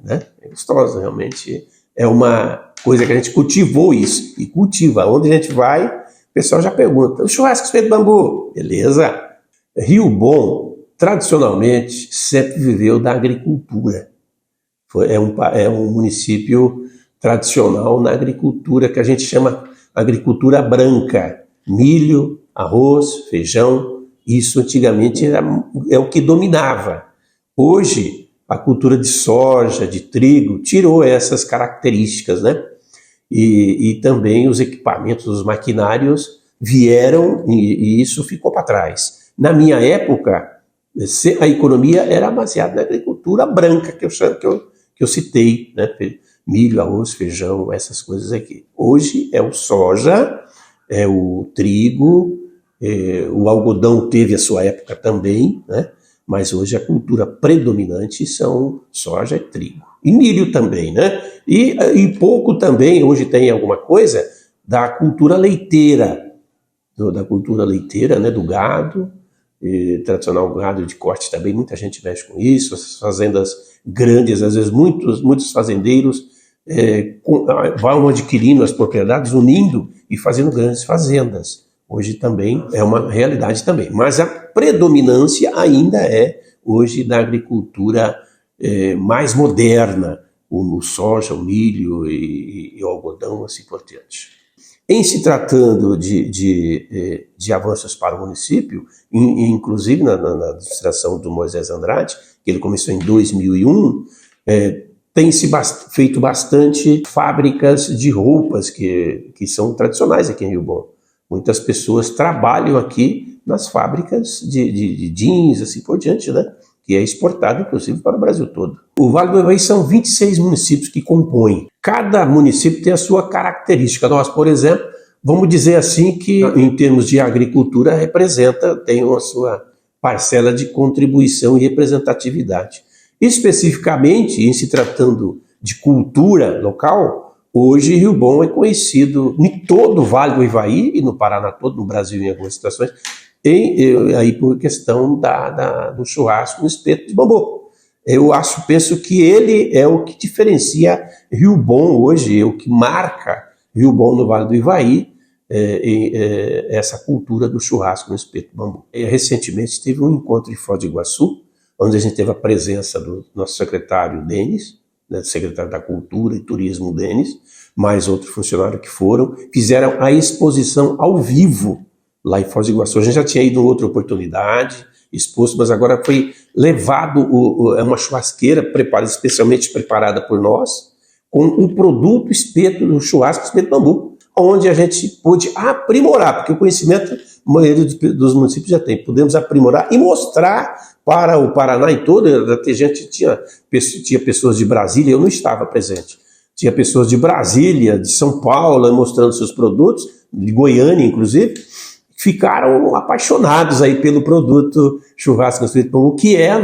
né? É gostosa, realmente. É uma coisa que a gente cultivou isso, e cultiva. Onde a gente vai, o pessoal já pergunta, o churrasco espeto de bambu, beleza? Rio Bom, tradicionalmente, sempre viveu da agricultura. É um município tradicional na agricultura, que a gente chama agricultura branca. Milho, arroz, feijão, isso antigamente é o que dominava. Hoje, a cultura de soja, de trigo, tirou essas características, né? E também os equipamentos, os maquinários vieram e isso ficou para trás. Na minha época, a economia era baseada na agricultura branca, que eu citei, né? Milho, arroz, feijão, essas coisas aqui. Hoje é o soja, é o trigo, o algodão teve a sua época também, né? Mas hoje a cultura predominante são soja e trigo. E milho também, né? E pouco também, hoje tem alguma coisa da cultura leiteira, né? Do gado, tradicional gado de corte também, muita gente mexe com isso, as fazendas grandes, às vezes muitos fazendeiros vão adquirindo as propriedades, unindo e fazendo grandes fazendas. Hoje também é uma realidade também, mas a predominância ainda é hoje da agricultura mais moderna, o soja, o milho e o algodão, assim por diante. Em se tratando de avanços para o município, inclusive na administração do Moisés Andrade, que ele começou em 2001, tem se feito bastante fábricas de roupas que são tradicionais aqui em Rio Bom. Muitas pessoas trabalham aqui nas fábricas de jeans, assim por diante, né? Que é exportado, inclusive, para o Brasil todo. O Vale do Ivaí são 26 municípios que compõem. Cada município tem a sua característica. Nós, por exemplo, vamos dizer assim que, em termos de agricultura, tem a sua parcela de contribuição e representatividade. Especificamente, em se tratando de cultura local, hoje Rio Bom é conhecido em todo o Vale do Ivaí e no Paraná todo, no Brasil em algumas situações, aí por questão do churrasco no espeto de bambu. Penso que ele é o que diferencia Rio Bom hoje, é o que marca Rio Bom no Vale do Ivaí, essa cultura do churrasco no espeto de bambu. Recentemente teve um encontro em Foz do Iguaçu, onde a gente teve a presença do nosso secretário Denis, né, secretário da Cultura e Turismo Denis, mais outro funcionário que fizeram a exposição ao vivo lá em Foz do Iguaçu. A gente já tinha ido em outra oportunidade, exposto, mas agora foi levado uma churrasqueira especialmente preparada por nós, com o produto espeto do churrasco, espeto de bambu, onde a gente pôde aprimorar, porque o conhecimento a maioria dos municípios já tem. Podemos aprimorar e mostrar para o Paraná e todo. Tinha pessoas de Brasília, eu não estava presente. Tinha pessoas de Brasília, de São Paulo, mostrando seus produtos, de Goiânia, inclusive, ficaram apaixonados aí pelo produto churrasco no espeto de bambu, que é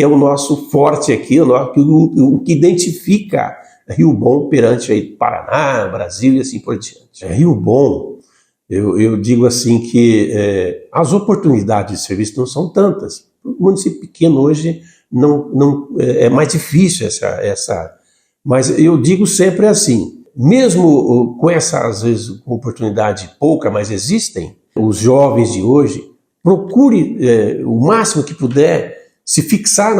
o nosso forte aqui, o que identifica Rio Bom perante aí Paraná, Brasil e assim por diante. Rio Bom, eu digo assim que as oportunidades de serviço não são tantas. O município pequeno hoje é mais difícil mas eu digo sempre assim, mesmo com essa, às vezes, oportunidade pouca, mas existem, os jovens de hoje, procure o máximo que puder se fixar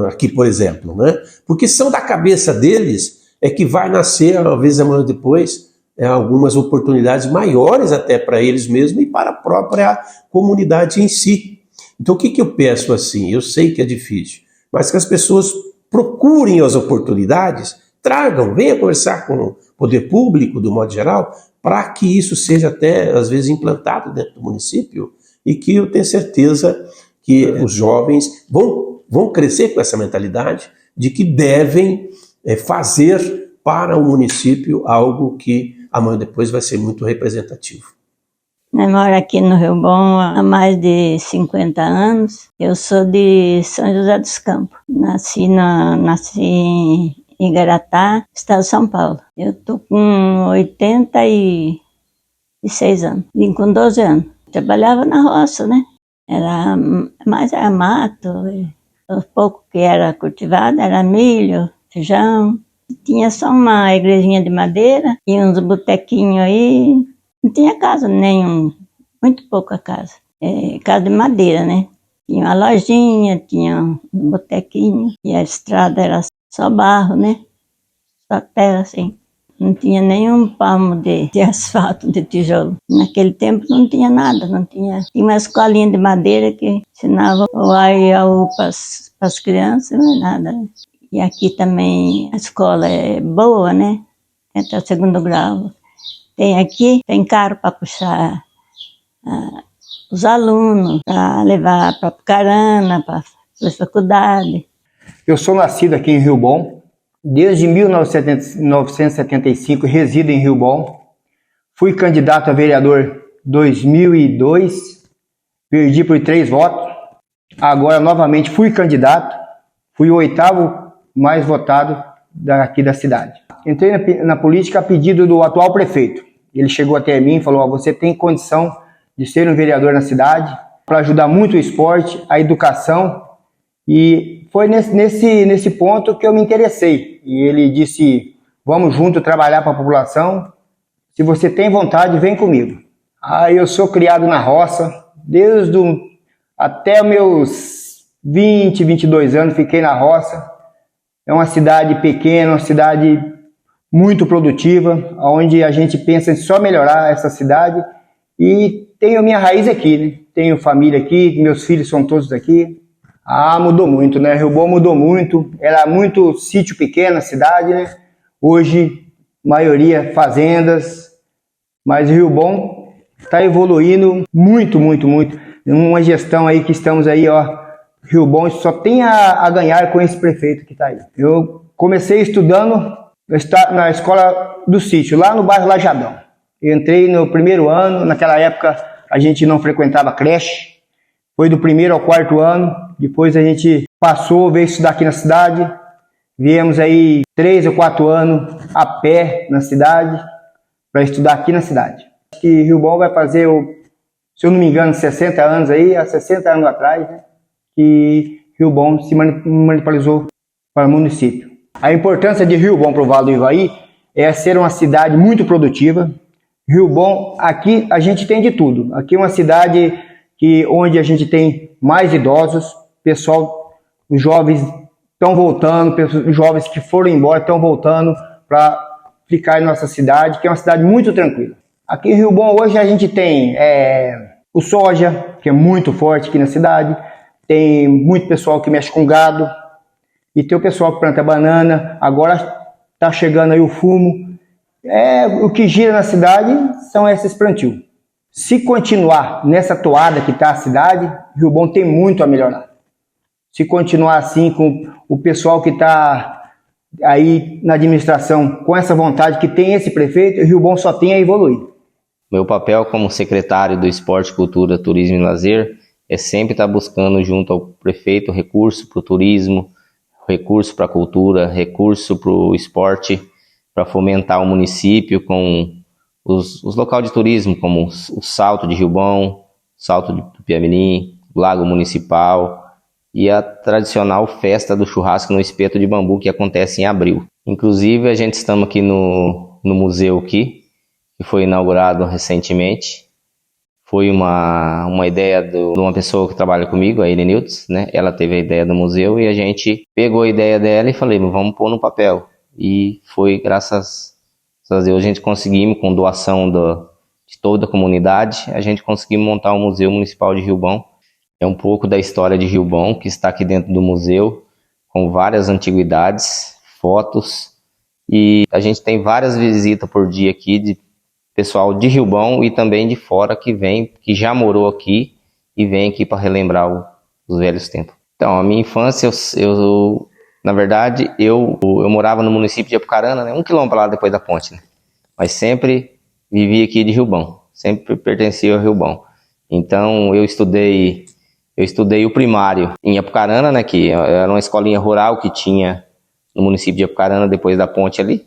aqui, por exemplo, né? Porque são da cabeça deles que vai nascer, às vezes amanhã depois, algumas oportunidades maiores até para eles mesmos e para a própria comunidade em si. Então o que eu peço assim? Eu sei que é difícil, mas que as pessoas procurem as oportunidades, venham conversar com o poder público, do modo geral, para que isso seja até, às vezes, implantado dentro do município e que eu tenho certeza que os jovens vão crescer com essa mentalidade de que devem fazer para o município algo que amanhã depois vai ser muito representativo. Eu moro aqui no Rio Bom há mais de 50 anos. Eu sou de São José dos Campos. Nasci em Igaratá, estado de São Paulo. Eu tô com 86 anos. Vim com 12 anos. Trabalhava na roça, né? Era mato. O pouco que era cultivado era milho, feijão. Tinha só uma igrejinha de madeira e uns botequinhos aí. Não tinha casa nenhum, muito pouca casa. Casa de madeira, né? Tinha uma lojinha, tinha um botequinho e a estrada era só barro, né? Só terra, assim. Não tinha nenhum palmo de asfalto, de tijolo. Naquele tempo não tinha nada, Tinha uma escolinha de madeira que ensinava o A e a U para as crianças, não é nada. E aqui também a escola é boa, né? Até o 2º grau. Tem carro para puxar os alunos, para levar para Apucarana, para a faculdade. Eu sou nascido aqui em Rio Bom. Desde 1975 resido em Rio Bom. Fui candidato a vereador em 2002, perdi por 3 votos. Agora novamente fui candidato, fui o 8º mais votado daqui da cidade. Entrei na política a pedido do atual prefeito. Ele chegou até mim e falou: você tem condição de ser um vereador na cidade para ajudar muito o esporte, a educação. E foi nesse ponto que eu me interessei. E ele disse: vamos junto trabalhar para a população. Se você tem vontade, vem comigo. Eu sou criado na roça. Até meus 20, 22 anos fiquei na roça. É uma cidade pequena, uma cidade muito produtiva, onde a gente pensa em só melhorar essa cidade. E tenho minha raiz aqui, né? Tenho família aqui, meus filhos são todos aqui. Ah, mudou muito, né? Rio Bom mudou muito. Era muito sítio pequeno, a cidade, né? Hoje, maioria fazendas. Mas Rio Bom está evoluindo muito, muito, muito. Uma gestão aí que estamos aí, ó. Rio Bom só tem a ganhar com esse prefeito que está aí. Eu comecei estudando na escola do sítio, lá no bairro Lajadão. Eu entrei no primeiro ano, naquela época a gente não frequentava creche. Foi do primeiro ao quarto ano, depois a gente veio estudar aqui na cidade. Viemos aí 3 ou 4 anos a pé na cidade, para estudar aqui na cidade. Acho que Rio Bom vai fazer, se eu não me engano, 60 anos aí, há 60 anos atrás, né, que Rio Bom se municipalizou para o município. A importância de Rio Bom para o Vale do Ivaí é ser uma cidade muito produtiva. Rio Bom, aqui a gente tem de tudo. Aqui é uma cidade onde a gente tem mais idosos, pessoal, os jovens estão voltando, os jovens que foram embora estão voltando para ficar em nossa cidade, que é uma cidade muito tranquila. Aqui em Rio Bom hoje a gente tem o soja, que é muito forte aqui na cidade, tem muito pessoal que mexe com gado, e tem o pessoal que planta banana, agora está chegando aí o fumo. O que gira na cidade são esses plantios. Se continuar nessa toada que está a cidade, Rio Bom tem muito a melhorar. Se continuar assim com o pessoal que está aí na administração, com essa vontade que tem esse prefeito, Rio Bom só tem a evoluir. Meu papel como secretário do Esporte, Cultura, Turismo e Lazer é sempre estar buscando junto ao prefeito recurso para o turismo, recurso para a cultura, recurso para o esporte, para fomentar o município com os locais de turismo, como o Salto de Rio Bom, Salto de Tupiamirim, Lago Municipal e a tradicional festa do churrasco no espeto de bambu que acontece em abril. Inclusive a gente estamos aqui no museu aqui, que foi inaugurado recentemente. Foi uma ideia de uma pessoa que trabalha comigo, a Irene Niltz, né? Ela teve a ideia do museu e a gente pegou a ideia dela e falei, vamos pôr no papel. E foi graças a Deus a gente conseguimos, com doação de toda a comunidade, a gente conseguiu montar o Museu Municipal de Rio Bom. É um pouco da história de Rio Bom, que está aqui dentro do museu, com várias antiguidades, fotos. E a gente tem várias visitas por dia aqui de pessoal de Rio Bom e também de fora que vem, que já morou aqui e vem aqui para relembrar os velhos tempos. Então, a minha infância, na verdade, eu morava no município de Apucarana, né, 1 quilômetro lá depois da ponte, né, mas sempre vivi aqui de Rio Bom, sempre pertencia ao Rio Bom. Então, eu estudei o primário em Apucarana, né, que era uma escolinha rural que tinha no município de Apucarana depois da ponte ali.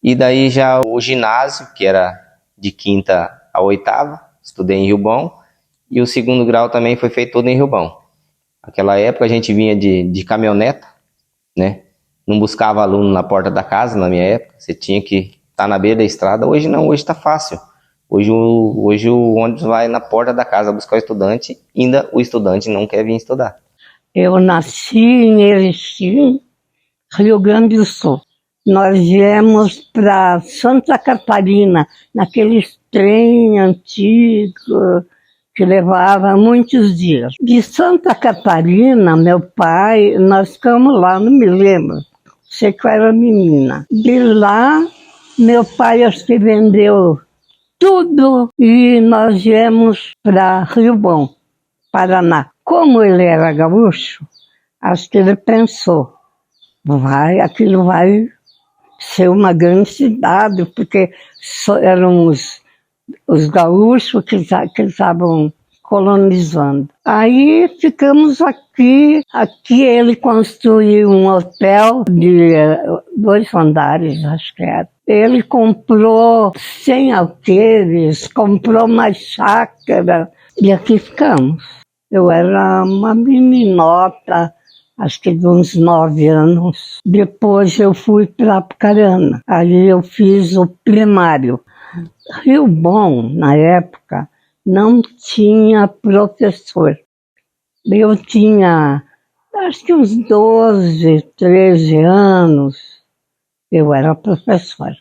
E daí já o ginásio, que era de 5ª a 8ª, estudei em Rio Bom, e o 2º grau também foi feito todo em Rio Bom. Naquela época a gente vinha de caminhoneta, né? Não buscava aluno na porta da casa, na minha época, você tinha que estar na beira da estrada. Hoje não, hoje está fácil. Hoje o ônibus vai na porta da casa buscar o estudante, ainda o estudante não quer vir estudar. Eu nasci em Erechim, Rio Grande do Sul. Nós viemos para Santa Catarina, naqueles trem antigo que levava muitos dias. De Santa Catarina, meu pai, nós ficamos lá, não me lembro, sei que eu era menina. De lá, meu pai acho que vendeu tudo e nós viemos para Rio Bom, Paraná. Como ele era gaúcho, acho que ele pensou, aquilo vai ser uma grande cidade, porque eram os gaúchos que estavam colonizando. Aí ficamos aqui. Aqui ele construiu um hotel de 2 andares, acho que era. Ele comprou 100 alqueires, comprou mais chácara, e aqui ficamos. Eu era uma meninota, acho que de uns 9 anos. Depois eu fui para Apucarana. Aí eu fiz o primário. Rio Bom, na época, não tinha professor. Eu tinha, acho que uns 12, 13 anos, eu era professora.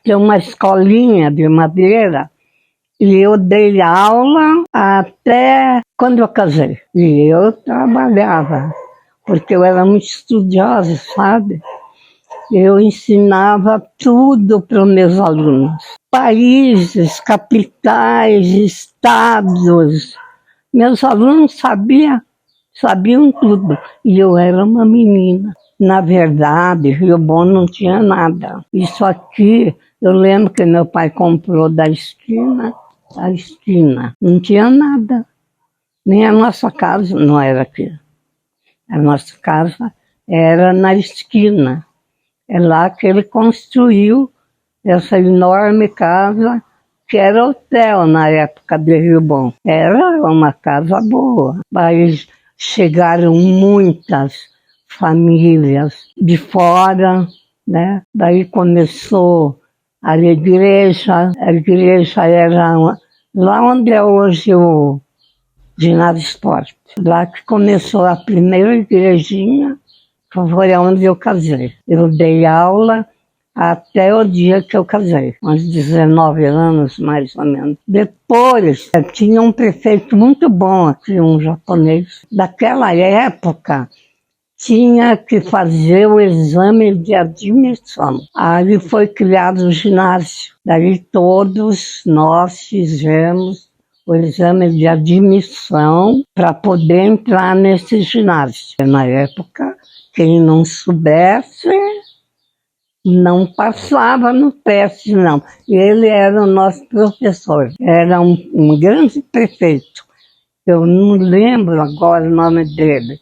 Tinha uma escolinha de madeira E eu dei aula até quando eu casei. E eu trabalhava, porque eu era muito estudiosa, sabe? Eu ensinava tudo para os meus alunos. Países, capitais, estados. Meus alunos sabiam tudo. E eu era uma menina. Na verdade, Rio Bom não tinha nada. Isso aqui, eu lembro que meu pai comprou da esquina à esquina. Não tinha nada. Nem a nossa casa não era aqui. A nossa casa era na esquina. É lá que ele construiu essa enorme casa, que era hotel na época de Rio Bom. Era uma casa boa, mas chegaram muitas famílias de fora, né? Daí começou a igreja era lá onde é hoje o ginásio esporte. Lá que começou a primeira igrejinha, que foi onde eu casei. Eu dei aula até o dia que eu casei, uns 19 anos mais ou menos. Depois, tinha um prefeito muito bom aqui, um japonês. Daquela época, tinha que fazer o exame de admissão. Aí foi criado o ginásio. Daí todos nós fizemos o exame de admissão para poder entrar nesse ginásio. Na época, quem não soubesse, não passava no teste, não. Ele era o nosso professor, era um grande prefeito. Eu não lembro agora o nome dele.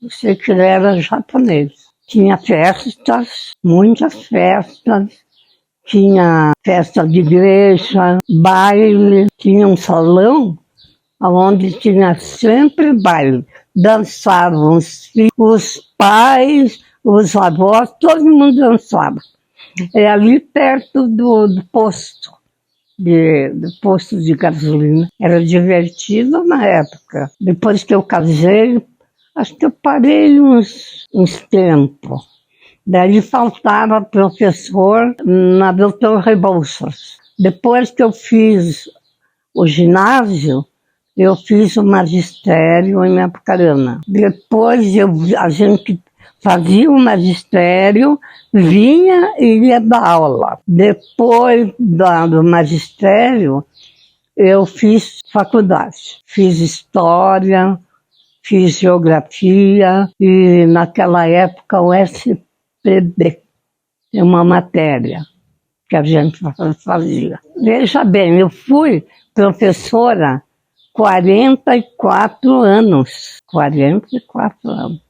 Eu sei que ele era japonês. Tinha festas, muitas festas. Tinha festa de igreja, baile. Tinha um salão onde tinha sempre baile. Dançavam os pais, os avós, todo mundo dançava. É ali perto do posto de gasolina. Era divertido na época. Depois que eu casei, acho que eu parei uns tempos. Daí faltava professor na Doutor Rebouças. Depois que eu fiz o ginásio, eu fiz o magistério em Apucarana. Depois a gente fazia o magistério, vinha e ia dar aula. Depois do magistério, eu fiz faculdade. Fiz história, fiz geografia e naquela época o SPB, é uma matéria que a gente fazia. Veja bem, eu fui professora 44 anos. 44 anos.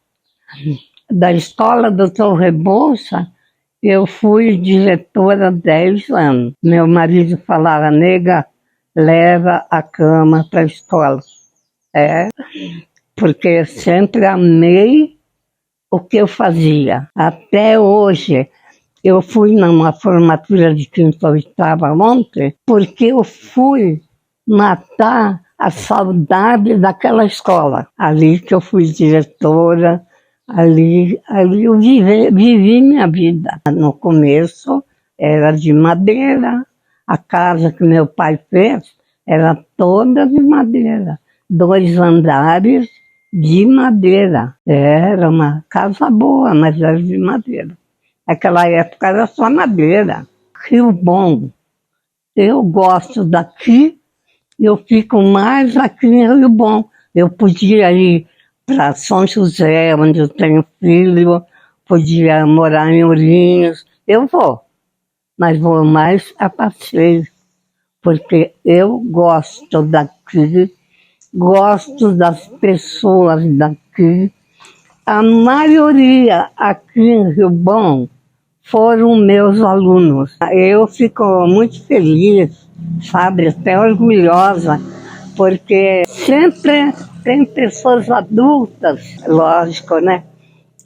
Da escola Doutor Rebouça, eu fui diretora 10 anos. Meu marido falava, nega, leva a cama para a escola. Porque sempre amei o que eu fazia. Até hoje, eu fui numa formatura de 5ª ou 8ª ontem, porque eu fui matar a saudade daquela escola. Ali que eu fui diretora, ali eu vivi minha vida. No começo era de madeira, a casa que meu pai fez era toda de madeira, 2 andares de madeira. Era uma casa boa, mas era de madeira. Naquela época era só madeira. Rio Bom. Eu gosto daqui, eu fico mais aqui em Rio Bom. Eu podia ir para São José, onde eu tenho filho, podia morar em Ourinhos. Eu vou, mas vou mais a passeio, porque eu gosto daqui, gosto das pessoas daqui. A maioria aqui em Rio Bom foram meus alunos. Eu fico muito feliz, sabe, até orgulhosa, porque sempre tem pessoas adultas, lógico, né,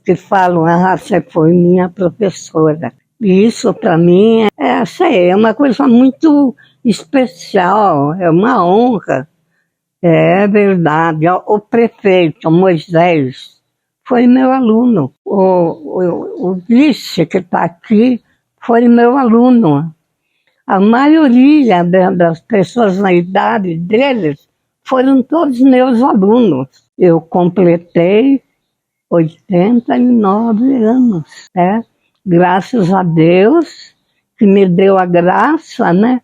que falam, você foi minha professora. E isso para mim é uma coisa muito especial, é uma honra. É verdade. O prefeito Moisés foi meu aluno. O vice que está aqui foi meu aluno. A maioria das pessoas na idade deles foram todos meus alunos. Eu completei 89 anos, né? Graças a Deus, que me deu a graça, né,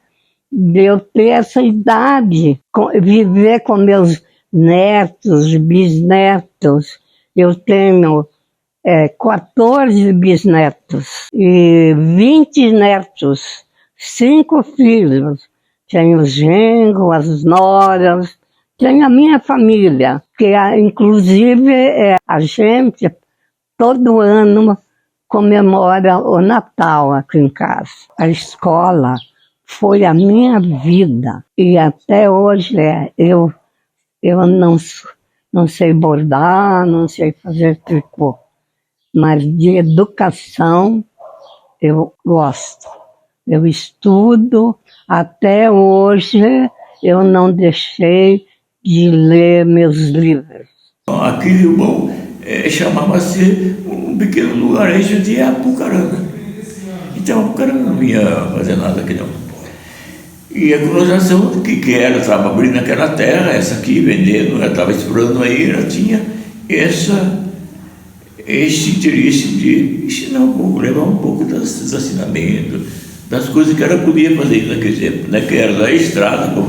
de eu ter essa idade, viver com meus netos, bisnetos. Eu tenho 14 bisnetos e 20 netos, 5 filhos. Tenho os genros, as noras, tenho a minha família, que inclusive a gente todo ano comemora o Natal aqui em casa. A escola foi a minha vida e até hoje eu não sei bordar, não sei fazer tricô, mas de educação eu gosto. Eu estudo, até hoje eu não deixei de ler meus livros. Aqui em Rio Bom chamava-se um pequeno lugarejo de Apucarana. Então Apucarana não ia fazer nada aqui não. E a colonização que ela estava abrindo naquela terra, essa aqui vendendo, ela estava explorando aí, ela tinha esse interesse de ensinar um pouco, levar um pouco dos ensinamentos, das coisas que ela podia fazer naquele tempo, né? Que era da estrada, que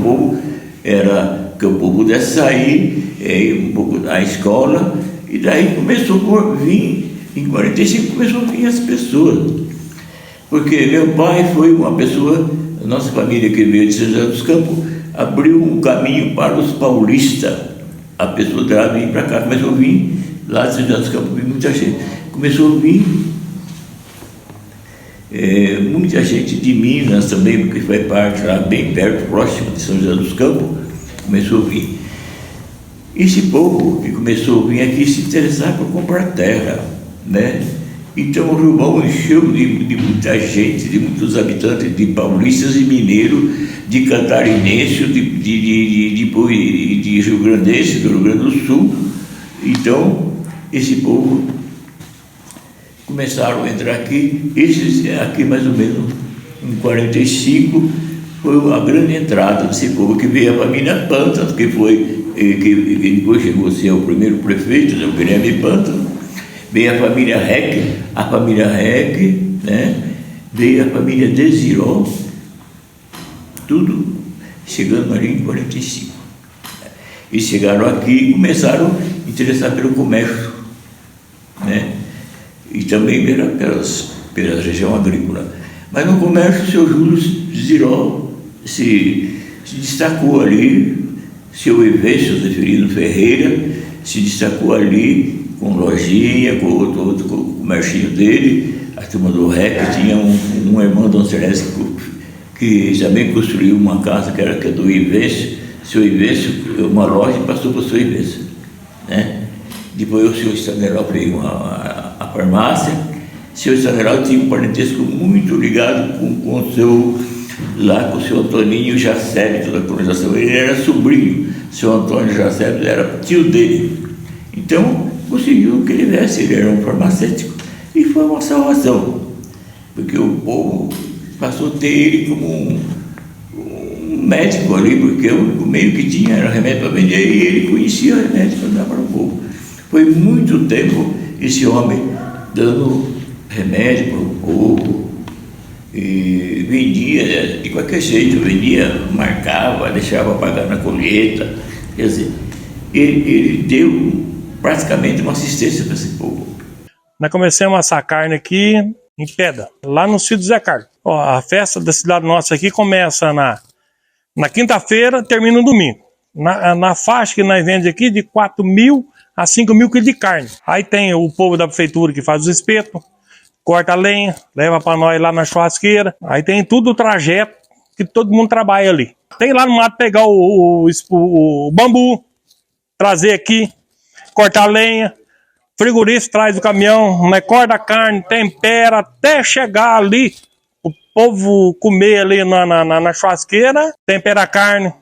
o povo pudesse sair um pouco da escola, e daí começou a vir, em 45 começou a vir as pessoas, porque meu pai foi uma pessoa, a nossa família que veio de São José dos Campos, abriu um caminho para os paulistas, a pessoa dela vir para cá, começou a vir, lá de São José dos Campos, muita gente, começou a vir, muita gente de Minas também, porque foi parte lá bem perto, próximo de São José dos Campos, começou a vir. Esse povo que começou a vir aqui se interessar por comprar terra, né? Então o Rio Bom encheu de muita gente, de muitos habitantes, de paulistas e mineiros, de catarinenses, de rio-grandenses, do Rio Grande do Sul. Então esse povo começaram a entrar aqui. Esses aqui mais ou menos em 45 foi a grande entrada desse povo, que veio a família Pântano, que depois chegou a ser o primeiro prefeito, o Guilherme Pântano. Veio a família Reck, né? Veio a família Desiró, tudo chegando ali em 45. E chegaram aqui e começaram a interessar pelo comércio, né? E também pela região agrícola. Mas no comércio o seu Júlio Desiró se destacou ali, seu Evésio Zeferino Ferreira se destacou ali, com lojinha, com outro comércio dele. A turma do REC tinha um irmão Dom Celeste que também construiu uma casa que era do Ivésio, seu Ivésio, uma loja, e passou para o seu Ivésio, né? Depois o senhor Staneral veio a farmácia. O senhor Staneral tinha um parentesco muito ligado com o seu Antoninho Jacébito da colonização. Ele era sobrinho, o seu Antônio Jacébito era tio dele. Então conseguiu que ele viesse, ele era um farmacêutico, e foi uma salvação, porque o povo passou a ter ele como um médico ali, porque o único meio que tinha era remédio para vender, e ele conhecia o remédio para dar para o povo. Foi muito tempo esse homem dando remédio para o povo, e vendia de qualquer jeito, vendia, marcava, deixava pagar na colheita. Quer dizer, ele deu praticamente uma assistência para esse povo. Nós começamos a assar carne aqui em Pedra, lá no sítio Zé Carlos. A festa da cidade nossa aqui começa na quinta-feira, termina no domingo. Na faixa que nós vendemos aqui, de 4.000 a 5.000 quilos de carne. Aí tem o povo da prefeitura que faz os espetos, corta a lenha, leva para nós lá na churrasqueira. Aí tem tudo o trajeto que todo mundo trabalha ali. Tem lá no mato pegar o bambu, trazer aqui, cortar a lenha, frigorífico traz o caminhão, né, corta a carne, tempera, até chegar ali, o povo comer ali na churrasqueira, tempera a carne,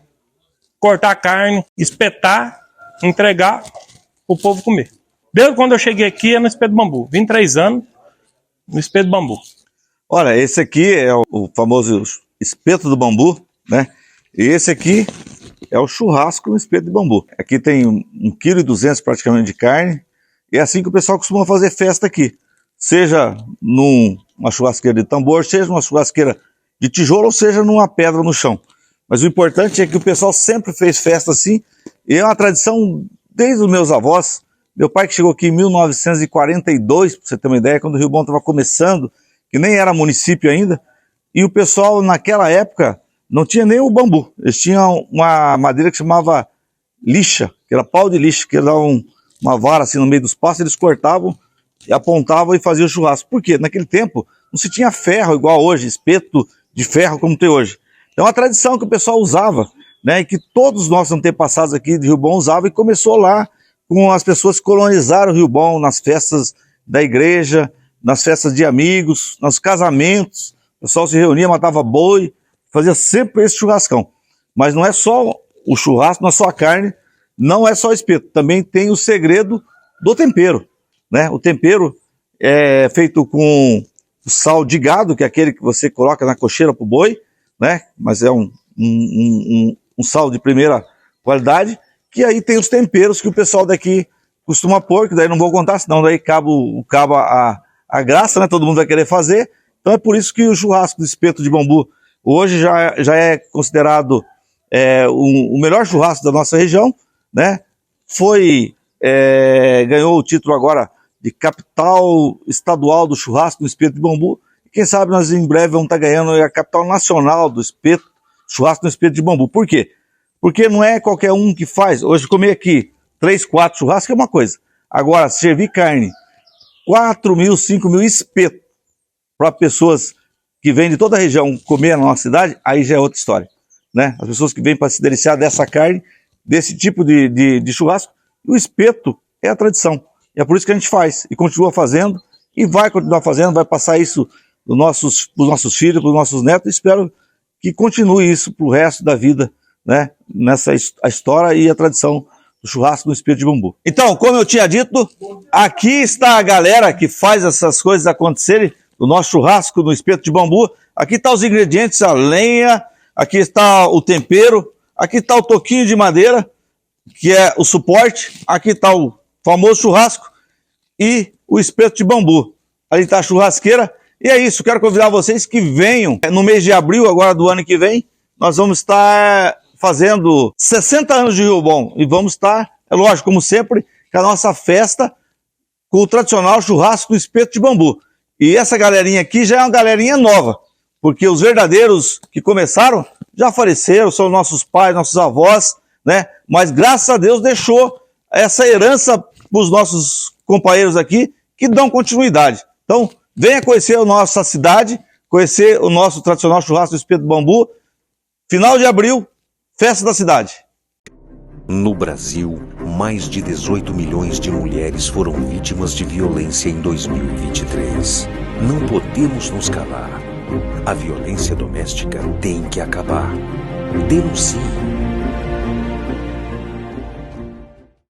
cortar a carne, espetar, entregar, o povo comer. Desde quando eu cheguei aqui é no espeto bambu, 23 anos no espeto bambu. Olha, esse aqui é o famoso espeto do bambu, né? E esse aqui é o churrasco no espeto de bambu. Aqui tem 1,2 kg praticamente de carne. E é assim que o pessoal costuma fazer festa aqui. Seja numa churrasqueira de tambor, seja numa churrasqueira de tijolo, ou seja numa pedra no chão. Mas o importante é que o pessoal sempre fez festa assim. E é uma tradição desde os meus avós. Meu pai que chegou aqui em 1942, para você ter uma ideia, quando o Rio Bom estava começando, que nem era município ainda. E o pessoal naquela época não tinha nem o bambu. Eles tinham uma madeira que chamava lixa, que era pau de lixa, que era uma vara assim no meio dos pastos, eles cortavam e apontavam e faziam churrasco. Por quê? Naquele tempo não se tinha ferro igual hoje, espeto de ferro como tem hoje. Então é uma tradição que o pessoal usava, né, e que todos os nossos antepassados aqui de Rio Bom usavam, e começou lá com as pessoas que colonizaram o Rio Bom, nas festas da igreja, nas festas de amigos, nos casamentos. O pessoal se reunia, matava boi, fazia sempre esse churrascão. Mas não é só o churrasco, não é só a carne, não é só o espeto. Também tem o segredo do tempero, né? O tempero é feito com sal de gado, que é aquele que você coloca na cocheira para o boi, né? Mas é um sal de primeira qualidade, que aí tem os temperos que o pessoal daqui costuma pôr, que daí não vou contar, senão daí acaba a graça, né? Todo mundo vai querer fazer. Então é por isso que o churrasco do espeto de bambu hoje já é considerado o melhor churrasco da nossa região, né? Ganhou o título agora de capital estadual do churrasco no espeto de bambu. E quem sabe nós em breve vamos estar ganhando a capital nacional do churrasco no espeto de bambu. Por quê? Porque não é qualquer um que faz. Hoje comer aqui 3, 4 churrascos é uma coisa. Agora, servir carne, 4.000, 5.000 espetos para pessoas que vêm de toda a região comer na nossa cidade, aí já é outra história, né? As pessoas que vêm para se deliciar dessa carne, desse tipo de churrasco, o espeto é a tradição. E é por isso que a gente faz, e continua fazendo, e vai continuar fazendo, vai passar isso para os nossos filhos, para os nossos netos. Espero que continue isso para o resto da vida, né? Nessa a história e a tradição do churrasco no espeto de bambu. Então, como eu tinha dito, aqui está a galera que faz essas coisas acontecerem, do nosso churrasco no espeto de bambu. Aqui está os ingredientes, a lenha, aqui está o tempero, aqui está o toquinho de madeira, que é o suporte, aqui está o famoso churrasco e o espeto de bambu. Ali está a churrasqueira. E é isso, quero convidar vocês que venham no mês de abril, agora do ano que vem, nós vamos estar fazendo 60 anos de Rio Bom, e vamos estar, é lógico, como sempre, com a nossa festa, com o tradicional churrasco no espeto de bambu. E essa galerinha aqui já é uma galerinha nova, porque os verdadeiros que começaram já faleceram, são nossos pais, nossos avós, né? Mas graças a Deus deixou essa herança para os nossos companheiros aqui, que dão continuidade. Então, venha conhecer a nossa cidade, conhecer o nosso tradicional churrasco do espeto de bambu. Final de abril, festa da cidade. No Brasil, mais de 18 milhões de mulheres foram vítimas de violência em 2023. Não podemos nos calar. A violência doméstica tem que acabar. Denuncie.